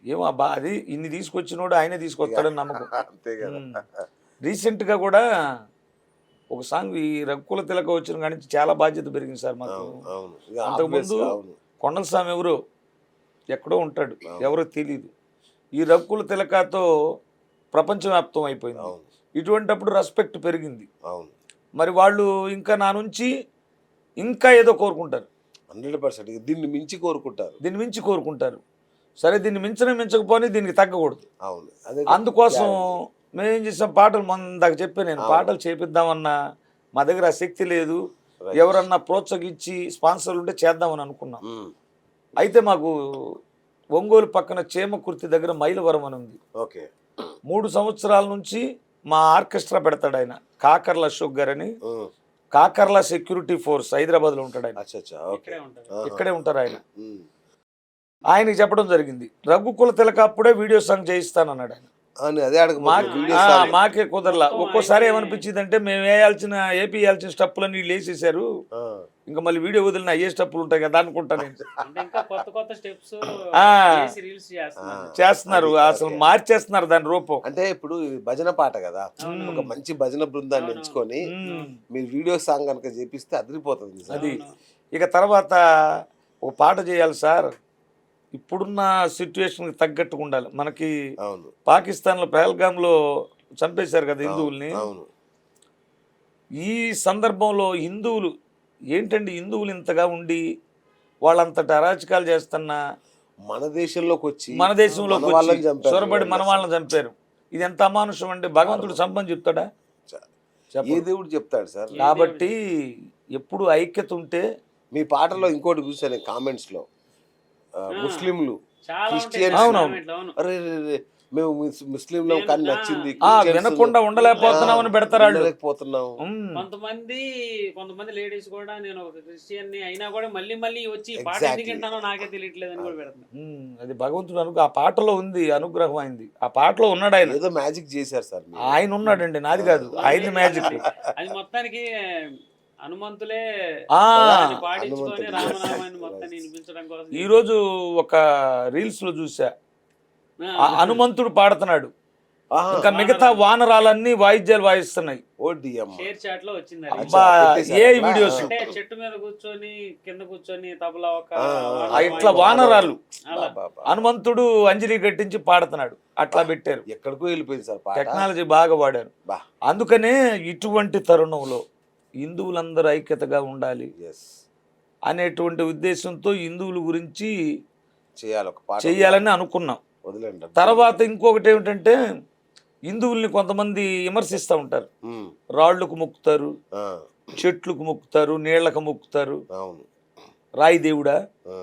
ఏమో అబ్బా, అది ఇన్ని తీసుకొచ్చినోడు ఆయనే తీసుకొస్తాడని నమ్మకం. అంతే కదా. రీసెంట్గా కూడా ఒక సాంగ్ ఈ రఘుకుల తిలక వచ్చిన కాడి నుంచి చాలా బాధ్యత పెరిగింది సార్ మాకు. అంతకుముందు కొండలస్వామి ఎవరో ఎక్కడో ఉంటాడు, ఎవరో తెలియదు. ఈ రఘుకుల తిలకతో ప్రపంచవ్యాప్తం అయిపోయింది. ఇటువంటిప్పుడు రెస్పెక్ట్ పెరిగింది. మరి వాళ్ళు ఇంకా నా నుంచి ఇంకా ఏదో కోరుకుంటారు, 100%. దీన్ని మించి కోరుకుంటారు. సరే, దీన్ని మించకపోని దీనికి తగ్గకూడదు. అందుకోసం మేమేం చేసాం, పాటలు దాకా చెప్పాను నేను, పాటలు చేపిద్దామన్నా మా దగ్గర ఆ శక్తి లేదు. ఎవరన్నా ప్రోత్సహించి స్పాన్సర్లు ఉంటే చేద్దామని అనుకున్నాం. అయితే మాకు ఒంగోలు పక్కన చేమకుర్తి దగ్గర మైలవరం అని ఉంది. 3 సంవత్సరాల నుంచి మా ఆర్కెస్ట్రా పెడతాడు ఆయన, కాకర్ల అశోక్ గారు అని. కాకర్ల సెక్యూరిటీ ఫోర్స్ హైదరాబాద్లో ఉంటాడు ఆయన. ఇక్కడే ఉంటారు ఆయన. ఆయనకి చెప్పడం జరిగింది, రఘుకుల తిలక అప్పుడే వీడియో సాంగ్ చేయిస్తానన్నాడు ఆయన. మాకే కుదరలా. ఒక్కోసారి ఏమనిపించింది అంటే, మేము ఏపీ వేయాల్సిన స్టెప్పులన్నీ వీళ్ళు వేసేసారు, ఇంకా మళ్ళీ వీడియో వదిలిన అయ్యే స్టెప్పులు ఉంటాయి కదా అనుకుంటా నేను. చేస్తున్నారు, అసలు మార్చేస్తున్నారు దాని రూపం. అంటే ఇప్పుడు భజన పాట కదా, ఒక మంచి భజన బృందాన్ని ఎంచుకొని మీరు వీడియో సాంగ్ కనుక చేపిస్తే అదిరిపోతుంది అది. ఇక తర్వాత ఒక పాట చేయాలి సార్, ఇప్పుడున్న సిచ్యువేషన్కి తగ్గట్టుగా ఉండాలి. మనకి పాకిస్తాన్లో పహల్గామ్లో చంపేశారు కదా హిందువుల్ని. ఈ సందర్భంలో హిందువులు ఏంటండి, హిందువులు ఇంతగా ఉండి వాళ్ళంతటి అరాచకాలు చేస్తున్నా మన దేశంలోకి వచ్చి చొరబడి మన వాళ్ళని చంపారు. ఇది ఎంత అమానుషం అండి. భగవంతుడు సంపని చెప్తాడా? ఏ దేవుడు చెప్తాడు సార్? కాబట్టి ఎప్పుడు ఐక్యత ఉంటే. మీ పాటలో ఇంకోటి చూసాను కామెంట్స్ లో, ముస్లింలు చాలా క్రిస్టియన్స్ అరే మేము ముస్లింలు కానీ నచ్చింది, వినకుండా ఉండలేకపోతున్నామని పెడతారు. కొంతమంది లేడీస్ కూడా నేను ఒక క్రిస్టియన్ ని అయినా కూడా మళ్ళీ వచ్చి పాట ఎందుకు వింటానో నాకే తెలియట్లేదు అని కూడా పెడతాను. అది భగవంతుడు ఆ పాటలో ఉంది, అనుగ్రహం అయింది. ఆ పాటలో ఉన్నాడు ఆయన. ఏదో మ్యాజిక్ చేశారు సార్. ఆయన ఉన్నాడండి, నాది కాదు, ఆయన మ్యాజిక్. అది మొత్తానికి హనుమంతులే పాడించుకొని రామనామాన్ని మొత్తాన్ని వినిపించడం కోసం. ఈ రోజు ఒక రీల్స్ లో చూసా, హనుమంతుడు పాడుతున్నాడు, ఇంకా మిగతా వానరాలన్నీ వాయిద్యాలు వాయిస్తున్నాయి. షేర్ చాట్ లో వచ్చింది ఏ వీడియోస్, చెట్టు మీద కూర్చొని కింద కూర్చొని తబలా ఒక ఇట్లా వానరాలు, హనుమంతుడు అంజలి కట్టించి పాడుతున్నాడు, అట్లా పెట్టారు. ఎక్కడికో వెళ్ళిపోయింది సార్, టెక్నాలజీ బాగా వాడారు. అందుకనే ఇటువంటి తరుణంలో హిందువులందరూ ఐక్యతగా ఉండాలి అనేటువంటి ఉద్దేశంతో హిందువుల గురించి చేయాలని అనుకున్నాం. తర్వాత ఇంకొకటి ఏమిటంటే, హిందువుల్ని కొంతమంది విమర్శిస్తూ ఉంటారు. రాళ్లకు మొక్కుతారు, చెట్లకు మొక్కుతారు, నీళ్లకు మొక్కుతారు. రాయి దేవుడా,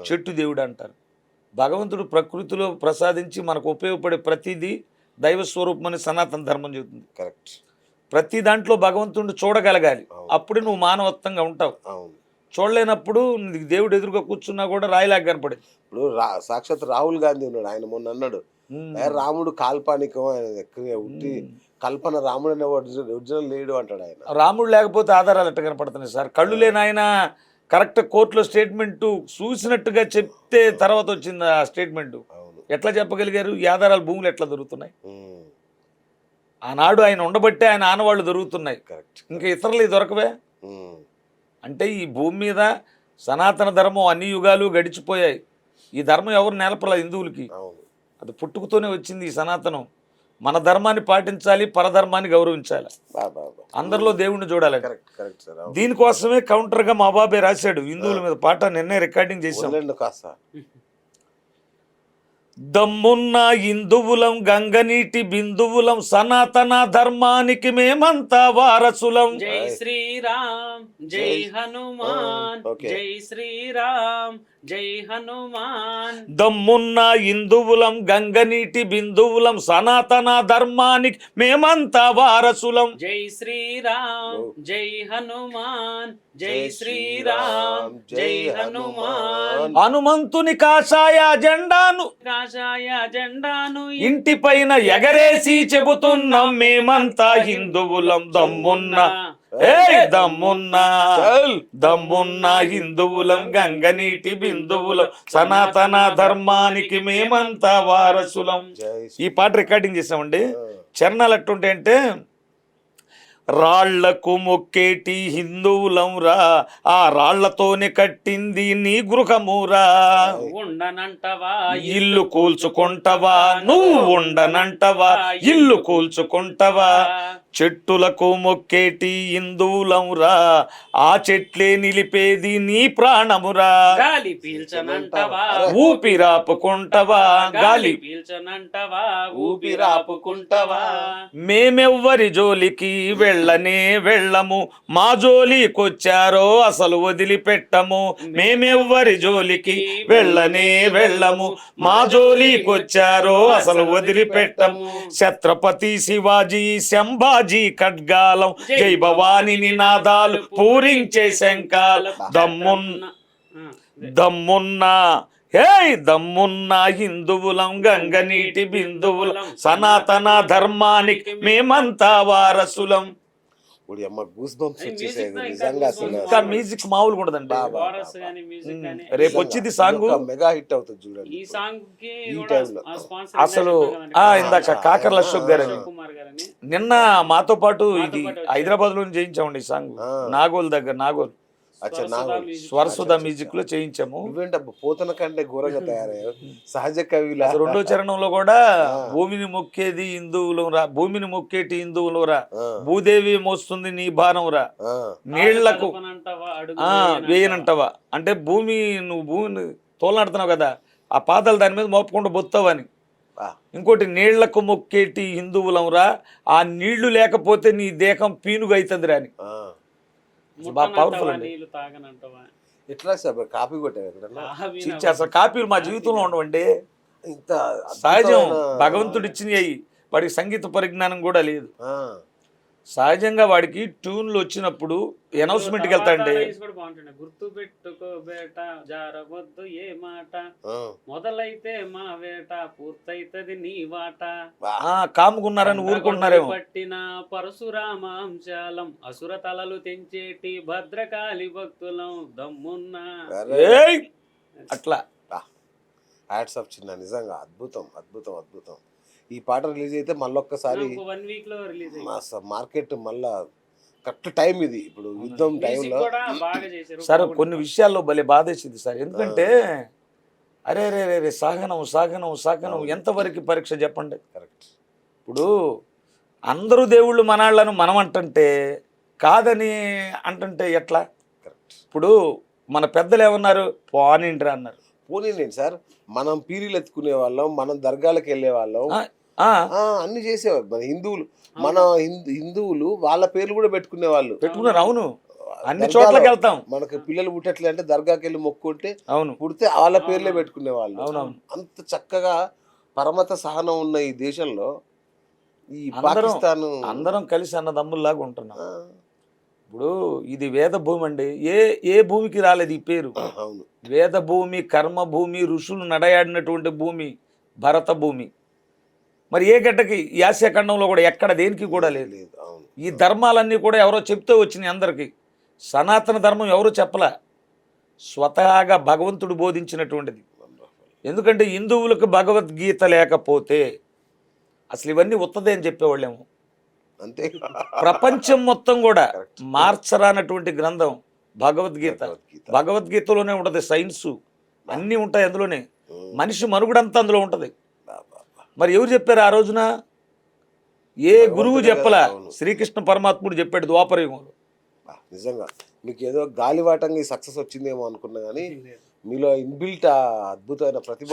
చెట్టు దేవుడా అంటారు. భగవంతుడు ప్రకృతిలో ప్రసాదించి మనకు ఉపయోగపడే ప్రతిదీ దైవ స్వరూపం అని సనాతన ధర్మం చెబుతుంది. కరెక్ట్. ప్రతి దాంట్లో భగవంతుడిని చూడగలగాలి, అప్పుడు నువ్వు మానవత్వంగా ఉంటావు. చూడలేనప్పుడు దేవుడు ఎదురుగా కూర్చున్నా కూడా రాయిలాగా కనపడేది. ఇప్పుడు సాక్షాత్ రాహుల్ గాంధీ ఉన్నాడు, ఆయన మొన్న అన్నాడు రాముడు కాల్పానికం, ఉట్టి కల్పన, రాముడు అనే ఒరిజినల్ లేడు అంటాడు ఆయన. రాముడు లేకపోతే ఆధారాలు ఎట్లా కనపడుతున్నాయి సార్? కళ్ళు లేని ఆయన కరెక్ట్ కోర్టులో స్టేట్మెంట్ చూసినట్టుగా చెప్తే తర్వాత వచ్చింది ఆ స్టేట్మెంట్. ఎట్లా చెప్పగలిగారు? ఈ ఆధారాలు భూములు ఎట్లా దొరుకుతున్నాయి? ఆనాడు ఆయన ఉండబట్టే ఆయన ఆనవాళ్ళు దొరుకుతున్నాయి, ఇంకా ఇతరులు దొరకవే. అంటే ఈ భూమి మీద సనాతన ధర్మం అన్ని యుగాలు గడిచిపోయాయి. ఈ ధర్మం ఎవరు నేలపల హిందువులకి, అది పుట్టుకతోనే వచ్చింది. ఈ సనాతనం మన ధర్మాన్ని పాటించాలి, పరధర్మాన్ని గౌరవించాలి, అందరిలో దేవుణ్ణి చూడాలి. దీనికోసమే కౌంటర్గా మా బాబాయ్ రాశాడు హిందువుల మీద పాట, నిన్నే రికార్డింగ్ చేశాం. దమ్మున్న హిందువులం, గంగనీటి బిందువులం, సనాతన ధర్మానికి మేమంతా వారసులం. జై శ్రీరామ్ జై హనుమాన్, జై శ్రీరామ్ జై హనుమాన్. దమ్మున్న హిందువులం, గంగనీటి బిందువులం, సనాతన ధర్మానికి మేమంతా వారసులం. జై శ్రీరామ్ జై హనుమాన్, జై శ్రీరామ్ జై హనుమాన్. హనుమంతుని కాషాయ జెండాను ఇంటి పైన ఎగరేసి చెబుతున్నాం మేమంతా హిందువులం. దమ్మున్న హిందువులం, గంగనీటి బిందువులం, సనాతన ధర్మానికి మేమంతా వారసులం. ఈ పాట రికార్డింగ్ చేసామండి. చరణాలు ఎట్టుంటాయంటే, రాళ్లకు మొక్కేటి హిందువులం రా, ఆ రాళ్లతోనే కట్టింది నీ గృహమురా. ఉండనంటవా ఇల్లు కూల్చుకుంటవా, నువ్వు ఉండనంటవా ఇల్లు కూల్చుకుంటవా. చెట్టులకు మొక్కేటి హిందువులం రా, ఆ చెట్లే నిలిపేది నీ ప్రాణమురా. గాలి పీల్చనంటవా ఊపిరాపుకుంటవా, గాలి పీల్చనంటవా ఊపిరాపుకుంటవా. మేమెవ్వరి జోలికి వెళ్ళనే వెళ్ళము, మా జోలికొచ్చారో అసలు వదిలిపెట్టము. మేమెవ్వరి జోలికి వెళ్ళనే వెళ్ళము, మా జోలికొచ్చారో అసలు వదిలిపెట్టము. ఛత్రపతి శివాజీ సంభాజీ ఖడ్గాలం, జై భవాని నినాదాలు పూరించే శంఖాలం. దమ్మున్న హిందువులం, గంగనీటి బిందువులం, సనాతన ధర్మానికి మేమంతా వారసులం. ఇంకా మ్యూజిక్ మామూలుగా ఉండదండి. రేపు వచ్చింది సాంగ్, మెగా హిట్ అవుతుంది చూడండి. ఈ సాంగ్ కి అసలు ఇందాక కాకర్ల అశోక్ గారు నిన్న మాతో పాటు ఇది హైదరాబాద్ లో చేయించామండి ఈ సాంగ్. నాగోల్ దగ్గర, నాగోల్ స్వరసుధ మ్యూజిక్ లో చేయించాము. పోతన కంటే ఘోరంగా తయారయ్యారు సహజ కవిలా. రెండో చరణంలో కూడా భూమిని మొక్కేది హిందువులు రా, భూమిని మొక్కేటి హిందువులు రా, భూదేవి మోస్తుంది నీ భారం రా, నీళ్లకు వేయనంటవా. అంటే భూమి, నువ్వు భూమిని తోలనాడుతున్నావు కదా, ఆ పాదాలు దాని మీద మోపకుండా బొత్తావని. ఆ, ఇంకోటి నీళ్లకు మొక్కేటి హిందువులంరా, ఆ నీళ్లు లేకపోతే నీ దేహం పీనుగు అవుతుంది అని. ఆ. బాగా పవర్ఫుల్ ముట్టనంటావా అండి. నీళ్ళు తాగనంటావా? ఎట్లా సార్ కాపీ కొట్టావు ఎక్కడన్నా? చీచి, అసలు కాపీలు మా జీవితంలో ఉండవండి. ఇంత సహజం, అద్భుతమైన- భగవంతుడు ఇచ్చినవి అయ్యి. వాడికి సంగీత పరిజ్ఞానం కూడా లేదు. ఆ, సహజంగా వాడికి ట్యూన్లు వచ్చినప్పుడు అనౌన్స్మెంట్కి వెళ్తాండి. కూడా బాగుంటుండే. గుర్తు పెట్టుకో బేట జారవద్దు ఏ మాట, ఆ. మొదలైతే మా వేట పూర్తయితది నీ వాట, కాముకున్నారని ఊరుకుంటున్నారేమో. పట్టిన పరశురామాంశాలం అసుర తలలు తెంచేటి భద్రకాళి భక్తులం దమ్మున్న. ఏయ్ అట్లా హ్యాట్స్ ఆఫ్ చిన్న, నిజంగా అద్భుతం అద్భుతం అద్భుతం. ఈ పాట రిలీజ్ అయితే మళ్ళొక్కసారి 1 week లో రిలీజ్ మార్కెట్ మళ్ళా కరెక్ట్ టైం ఇది, ఇప్పుడు యుద్ధం టైంలో. కూడా బాగా చేశారు. సార్ కొన్ని విషయాల్లో భలే బాధేసింది సార్. ఎందుకంటే అరే రే రే రే సహనం సహనం సహనం ఎంతవరకు పరీక్ష చెప్పండి. కరెక్ట్. ఇప్పుడు అందరూ దేవుళ్ళు మనాళ్ళను మనం అంటుంటే కాదని అంటుంటే ఎట్లా? కరెక్ట్. ఇప్పుడు మన పెద్దలు ఏమన్నారు, పోనిండ్రా అన్నారు. పోనీలేండి సార్, మనం పీరీలు ఎత్తుకునే వాళ్ళం, మనం దర్గాలకు వెళ్ళే వాళ్ళం, అన్ని చేసేవారు మన హిందువులు. మన హిందువులు వాళ్ళ పేర్లు కూడా పెట్టుకునే వాళ్ళు. పెట్టుకున్నారు. అవును, అన్ని చోట్లకి వెళ్తాం. మనకు పిల్లలు పుట్టట్లే అంటే దర్గాకి వెళ్ళి మొక్కుంటే అవును, పుడితే వాళ్ళ పేర్లే పెట్టుకునే వాళ్ళు. అవునవును. అంత చక్కగా పరమత సహనం ఉన్న ఈ దేశంలో ఈ పాకిస్తాన్ అందరం కలిసి అన్నదమ్ముల్లాగా ఉంటున్నాం. ఇప్పుడు ఇది వేద భూమి అండి. ఏ భూమికి రాలేదు ఈ పేరు. అవును, వేద భూమి, కర్మ భూమి, ఋషులు నడయాడినటువంటి భూమి భరత భూమి. మరి ఏ గడ్డకి ఈ ఆసియా ఖండంలో కూడా ఎక్కడ దేనికి కూడా లేదు. అవును. ఈ ధర్మాలన్నీ కూడా ఎవరో చెప్తూ వచ్చినాయి అందరికీ. సనాతన ధర్మం ఎవరు చెప్పలే, స్వతహాగా భగవంతుడు బోధించినటువంటిది. ఎందుకంటే హిందువులకు భగవద్గీత లేకపోతే అసలు ఇవన్నీ ఉత్తదే అని చెప్పేవాళ్ళేమో. అంతే. ప్రపంచం మొత్తం కూడా మార్చరానటువంటి గ్రంథం భగవద్గీత. భగవద్గీతలోనే ఉంటది సైన్సు, అన్నీ ఉంటాయి అందులోనే. మనిషి మనుగడంతా అందులో ఉంటది. మరి ఎవరు చెప్పారు ఆ రోజున? ఏ గురువు చెప్పలా, శ్రీకృష్ణ పరమాత్ముడు చెప్పాడు ద్వాపరయుగంలో. నిజంగా మీకు ఏదో గాలివాటంగా సక్సెస్ వచ్చిందేమో అనుకున్నా కానీ మీలో ఇన్బిల్ట్ అద్భుతమైన ప్రతిభ.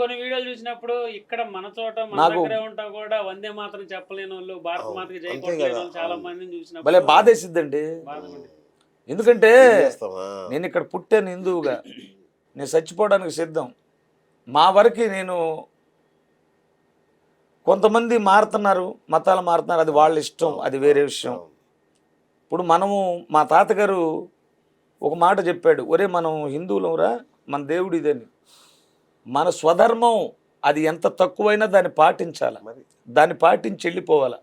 కొన్ని వీడియోలు చూసినప్పుడు ఇక్కడ మన చోట మన దగ్గరే ఉంటా కూడా వందే మాత్రం చెప్పలేని వాళ్ళు, భారత మాతకి జై కొట్టలేని వాళ్ళు చాలా మందిని చూసినప్పుడు భలే బాధేసిద్దండి. ఎందుకంటే నేను ఇక్కడ పుట్టాను హిందువుగా, నేను చచ్చిపోవడానికి సిద్ధం. మా వరకు నేను, కొంతమంది మారుతున్నారు, మతాలు మారుతున్నారు, అది వాళ్ళ ఇష్టం, అది వేరే విషయం. ఇప్పుడు మనము, మా తాతగారు ఒక మాట చెప్పాడు, ఒరే మనం హిందువులరా, మన దేవుడు ఇదని. మన స్వధర్మం అది ఎంత తక్కువైనా దాన్ని పాటించాలి, దాన్ని పాటించి వెళ్ళిపోవాలి.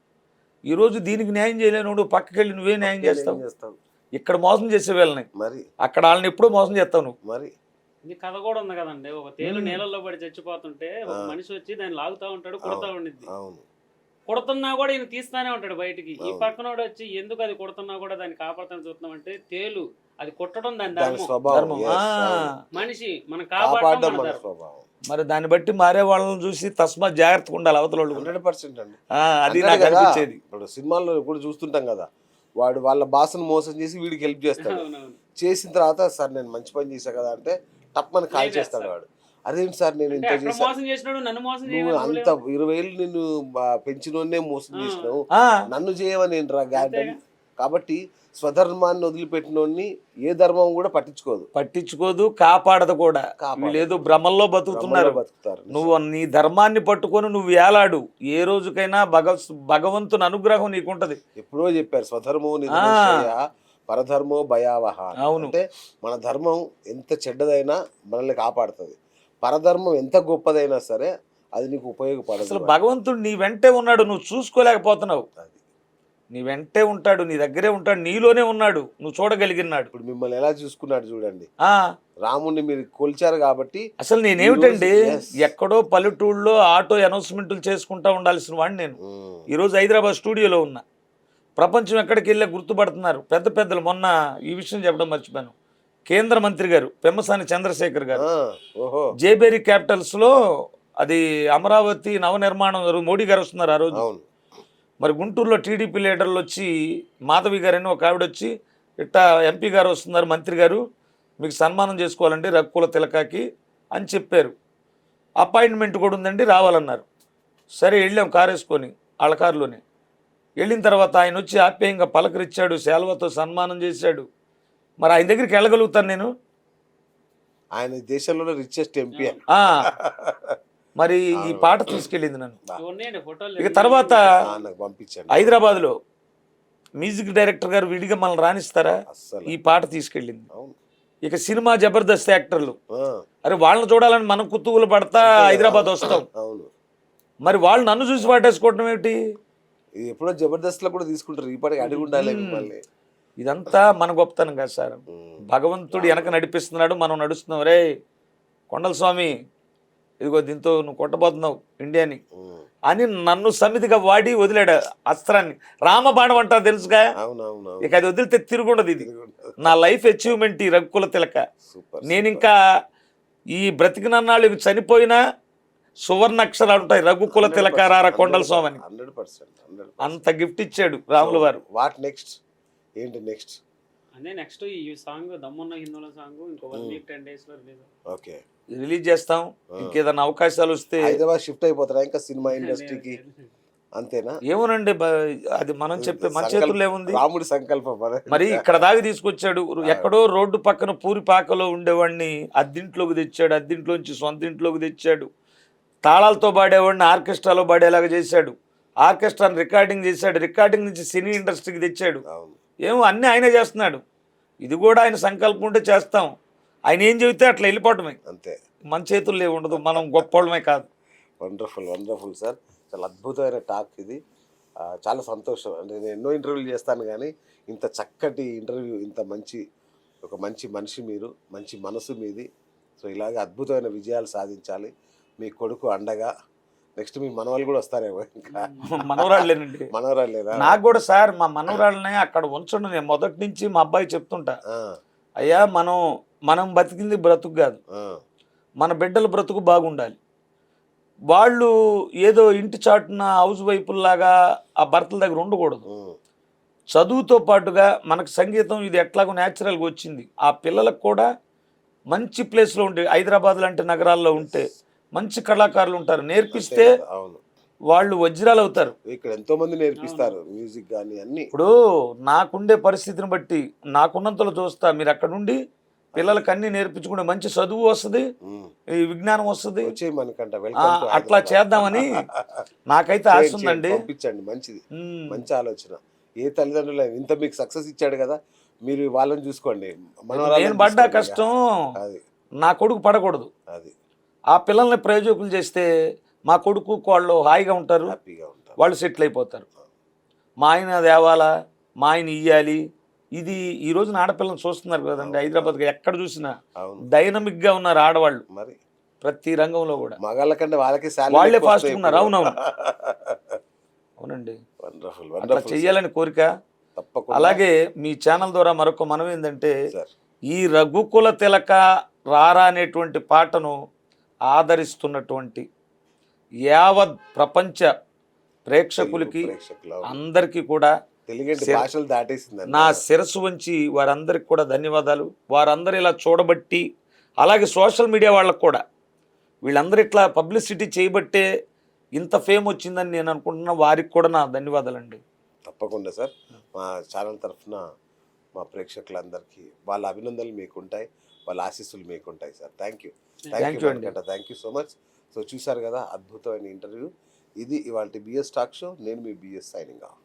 ఈరోజు దీనికి న్యాయం చేయలేనుడు పక్కకి వెళ్ళి నువ్వే న్యాయం చేస్తావు. ఇక్కడ మోసం చేసే వీళ్ళని, అక్కడ వాళ్ళని ఎప్పుడో మోసం చేస్తావు నువ్వు. మరి ఇది కథ కూడా ఉంది కదండి. ఒక తేలు నీళ్ళల్లో పడి చచ్చిపోతుంటే ఒక మనిషి వచ్చి దాన్ని లాగుతా ఉంటాడు, కొడతా ఉండిద్ది. కొడుతున్నా కూడా ఈయన తీస్తానే ఉంటాడు బయటికి. ఈ పక్కనోడు వచ్చి ఎందుకు అది కొడుతున్నా కూడా దాన్ని కాపాడుతాను చూస్తున్నాం అంటే, తేలు అది కొట్టడం దాని ధర్మం, మనిషి మనం కాపాడడం మన ధర్మం. మరి దాన్ని బట్టి మారే వాళ్ళని చూసి తస్మా జాగ్రత్తగా ఉండాలి అవతల వాళ్ళు. 100% అండి. అది నాకు అనిపించేది. ఇప్పుడు సినిమాల్లో కూడా చూస్తుంటాం కదా, వాడు వాళ్ళ బాస్ను మోసం చేసి వీడికి హెల్ప్ చేస్తాడు. చేసిన తర్వాత సార్ నేను మంచి పని చేశా కదా అంటే తప్పని కాల్ చేస్తాడు వాడు. అదేంటి సార్ నేను ఇంత చేశాను, అంత 20 ఏళ్ళు నిన్ను పెంచినోన్నే మోసం చేసినావు, నన్ను చేయవని ఏంట్రా గాడ్డం. కాబట్టి స్వధర్మాన్ని వదిలిపెట్టినోడిని ఏ ధర్మం కూడా పట్టించుకోదు, కాపాడదు కూడా. వీళ్ళేదో భ్రమల్లో బతుకుతున్నారు. నువ్వు నీ ధర్మాన్ని పట్టుకొని నువ్వు వేలాడు, ఏ రోజుకైనా భగవంతుని అనుగ్రహం నీకుంటది. ఎప్పుడో చెప్పారు, స్వధర్మో పరధర్మో భయావహ. అంటే మన ధర్మం ఎంత చెడ్డదైనా మనల్ని కాపాడుతుంది, పరధర్మం ఎంత గొప్పదైనా సరే అది నీకు ఉపయోగపడదు. అసలు భగవంతుడు నీ వెంటే ఉన్నాడు, నువ్వు చూసుకోలేకపోతున్నావు. నీ వెంటే ఉంటాడు, నీ దగ్గరే ఉంటాడు, నీలోనే ఉన్నాడు, నువ్వు చూడగలిగినాడు. ఇప్పుడు మిమ్మల్ని ఎలా చూసుకున్నాడు చూడండి. రాముడిని మీరు కొలిచారు కాబట్టి. అసలు నేనేమిటండి, ఎక్కడో పల్లెటూళ్ళలో ఆటో అనౌన్స్మెంట్లు చేసుకుంటా ఉండాల్సిన వాడిని నేను ఈరోజు హైదరాబాద్ స్టూడియోలో ఉన్నా. ప్రపంచం ఎక్కడికి వెళ్ళా గుర్తుపడుతున్నారు పెద్ద పెద్దలు. మొన్న ఈ విషయం చెప్పడం మర్చిపోయాను, కేంద్ర మంత్రి గారు పెమ్మసాని చంద్రశేఖర్ గారు జేబేరీ క్యాపిటల్స్లో అది అమరావతి నవనిర్మాణం మోడీ గారు వస్తున్నారు ఆ రోజు. మరి గుంటూరులో టీడీపీ లీడర్లు వచ్చి, మాధవి గారు అని ఒక ఆవిడ వచ్చి, ఇట్టా ఎంపీ గారు వస్తున్నారు, మంత్రి గారు మీకు సన్మానం చేసుకోవాలండి రఘుకుల తిలకాకి అని చెప్పారు. అపాయింట్మెంట్ కూడా ఉందండి రావాలన్నారు. సరే వెళ్ళాం కారు వేసుకొని వాళ్ళ కారులోనే. వెళ్ళిన తర్వాత ఆయన వచ్చి ఆప్యాయంగా పలకరించాడు, శాల్వాతో సన్మానం చేశాడు. మరి ఆయన దగ్గరికి వెళ్ళగలుగుతాను నేను? ఆయన దేశంలోనే రిచెస్ట్ ఎంపీ. ఆ, మరి ఈ పాట తీసుకెళ్ళింది నన్ను. ఉన్నాయండి ఫోటోలు. ఇక తర్వాత నాకు పంపించండి. హైదరాబాద్లో మ్యూజిక్ డైరెక్టర్ గారు విడిగా మనల్ని రాణిస్తారా? అస్సలు ఈ పాట తీసుకెళ్ళింది. అవును. ఇక సినిమా జబర్దస్త్ యాక్టర్లు, ఆ, అరే వాళ్ళని చూడాలని మనం కుతూహలు పడతా హైదరాబాద్ వస్తాం. అవును. మరి వాళ్ళు నన్ను చూసి పాటేసుకోవటం ఏమిటి? ఇది ఎప్పుడో జబర్దస్త్ లో కూడా తీసుకుంటారు. ఈ పాటకి అడిగి ఉండాలి మిమ్మల్ని. ఇదంతా మన గొప్పతనం కాదు సార్. భగవంతుడు వెనక నడిపిస్తున్నాడు, మనం నడుస్తున్నాం. రే కొండల స్వామి, ఇదిగో దీంతో నువ్వు కొట్టబోతున్నావు ఇండియాని అని నన్ను సమితిగా వాడి వదిలాడు అస్త్రాన్ని. రామబాణం అంటారు తెలుసుగా. అవునవును. ఇక అది వదిలితే తిరుగుండదు. ఇది నా లైఫ్ అచీవ్మెంట్, ఈ రఘుకుల తిలక. సూపర్. నేను ఇంకా ఈ బ్రతికినన్నాళ్ళు ఇవి చనిపోయినా సువర్ణ అక్షరాలు ఉంటాయి, రఘుకుల తిలక రారా కొండల స్వామి అని. 100%. అంత గిఫ్ట్ ఇచ్చాడు రాముల వారు. What next? ఏంటి నెక్స్ట్? అదే నెక్స్ట్ ఈ సాంగ్ దమ్మున్న హిందువుల సాంగ్ ఇంకో 1 వీక్ 10 days లో రిలీజ్. ఓకే, రిలీజ్ చేస్తాం. ఇంకేదైనా అవకాశాలు వస్తే హైదరాబాద్ షిఫ్ట్ అయిపోతారా ఇంకా సినిమా ఇండస్ట్రీకి? అంతేనా? ఏమోనండి, అది మనం చెప్పే మన చేతుల్లో ఏముంది? రాముడి సంకల్పం. మరి ఇక్కడ దాకా తీసుకొచ్చాడు. ఎక్కడో రోడ్డు పక్కన పూరిపాకలో ఉండేవాడిని అద్దింట్లోకి తెచ్చాడు, అద్దింట్లోంచి సొంత ఇంట్లోకి తెచ్చాడు. తాళాలతో పాడేవాడిని ఆర్కెస్ట్రాలో పాడేలాగా చేశాడు, ఆర్కెస్ట్రాని రికార్డింగ్ చేశాడు, రికార్డింగ్ నుంచి సినీ ఇండస్ట్రీకి తెచ్చాడు. ఏమో అన్నీ ఆయనే చేస్తున్నాడు. ఇది కూడా ఆయన సంకల్పం ఉంటే చేస్తాం. ఆయన ఏం చెబితే అట్లా వెళ్ళిపోవటమే. అంతే, మన చేతుల్లో ఉండదు, మనం గొప్పవాళ్ళమే కాదు. Wonderful sir. చాలా అద్భుతమైన టాక్ ఇది. చాలా సంతోషం. అంటే నేను ఎన్నో ఇంటర్వ్యూలు చేస్తాను కానీ ఇంత చక్కటి ఇంటర్వ్యూ, ఇంత ఒక మంచి మనిషి మీరు, మంచి మనసు మీది. సో ఇలాగే అద్భుతమైన విజయాలు సాధించాలి. మీ కొడుకు అండగా. నెక్స్ట్ మీ మనవాళ్ళు కూడా వస్తారేమో. ఇంకా మనవరాళ్ళేనండి. మనవరాళ్ళేనా? నాకు కూడా సార్ మా మనవరాళ్ళనే అక్కడ ఉంచండి. నేను మొదటి నుంచి మా అబ్బాయి చెప్తుంటా, అయ్యా మనం బతికింది బ్రతుకు కాదు, మన బిడ్డల బ్రతుకు బాగుండాలి. వాళ్ళు ఏదో ఇంటి చాటున హౌస్ వైపుల్లాగా ఆ భర్తల దగ్గర ఉండకూడదు. చదువుతో పాటుగా మనకు సంగీతం ఇది ఎట్లాగో న్యాచురల్గా వచ్చింది. ఆ పిల్లలకు కూడా మంచి ప్లేస్లో ఉంటే, హైదరాబాద్ లాంటి నగరాల్లో ఉంటే మంచి కళాకారులు ఉంటారు. నేర్పిస్తే వాళ్ళు వజ్రాలు అవుతారు. ఇక్కడ ఎంతో మంది నేర్పిస్తారు మ్యూజిక్ కానీ అన్ని. ఇప్పుడు నాకుండే పరిస్థితిని బట్టి నాకున్నంతలో చూస్తా. మీరు అక్కడ నుండి పిల్లలకి అన్ని నేర్పించుకుంటే మంచి చదువు వస్తుంది, ఈ విజ్ఞానం వస్తుంది. అట్లా చేద్దామని నాకైతే ఆశ ఉందండి. పంపించండి, మంచిది, మంచి ఆలోచన. ఏ తల్లిదండ్రులు ఇంత మీకు సక్సెస్ ఇచ్చాడు కదా, మీరు వాళ్ళని చూసుకోండి. నేను పడ్డ కష్టం నా కొడుకు పడకూడదు. అది ఆ పిల్లల్ని ప్రయోజకులు చేస్తే మా కొడుకు వాళ్ళు హాయిగా ఉంటారు, వాళ్ళు సెటిల్ అయిపోతారు. మా ఆయన తేవాలా, మా ఆయన ఇయ్యాలి. ఇది ఈ రోజున ఆడపిల్లలు చూస్తున్నారు కదండి. హైదరాబాద్గా ఎక్కడ చూసినా డైనమిక్గా ఉన్నారు ఆడవాళ్ళు. మరి ప్రతి రంగంలో కూడా మగాళ్ళ కంటే వాళ్ళే ఫాస్ట్ ఉన్నారు. అవునవును, అవునండి. అట్లా చెయ్యాలని కోరిక. అలాగే మీ ఛానల్ ద్వారా మరొక మనం ఏంటంటే, ఈ రఘుకుల తిలక రారా అనేటువంటి పాటను ఆదరిస్తున్నటువంటి యావత్ ప్రపంచ ప్రేక్షకులకి అందరికీ కూడా నా శిరస్సు వంచి వారందరికి కూడా ధన్యవాదాలు. వారందరూ ఇలా చూడబట్టి, అలాగే సోషల్ మీడియా వాళ్ళకు కూడా వీళ్ళందరూ ఇట్లా పబ్లిసిటీ చేయబట్టే ఇంత ఫేమ్ వచ్చిందని నేను అనుకుంటున్నా. వారికి కూడా నా ధన్యవాదాలండి. తప్పకుండా సార్. మా ఛానల్ తరఫున మా ప్రేక్షకులందరికీ వాళ్ళ అభినందనలు మీకుంటాయి, వాళ్ళ ఆశీస్సులు మీకుంటాయి sir. Thank you so much. So చూశారు కదా అద్భుతమైన ఇంటర్వ్యూ. ఇది ఇవాళ బిఎస్ టాక్ షో. నేను మీ బిఎస్ సైనింగ్ ఆఫ్.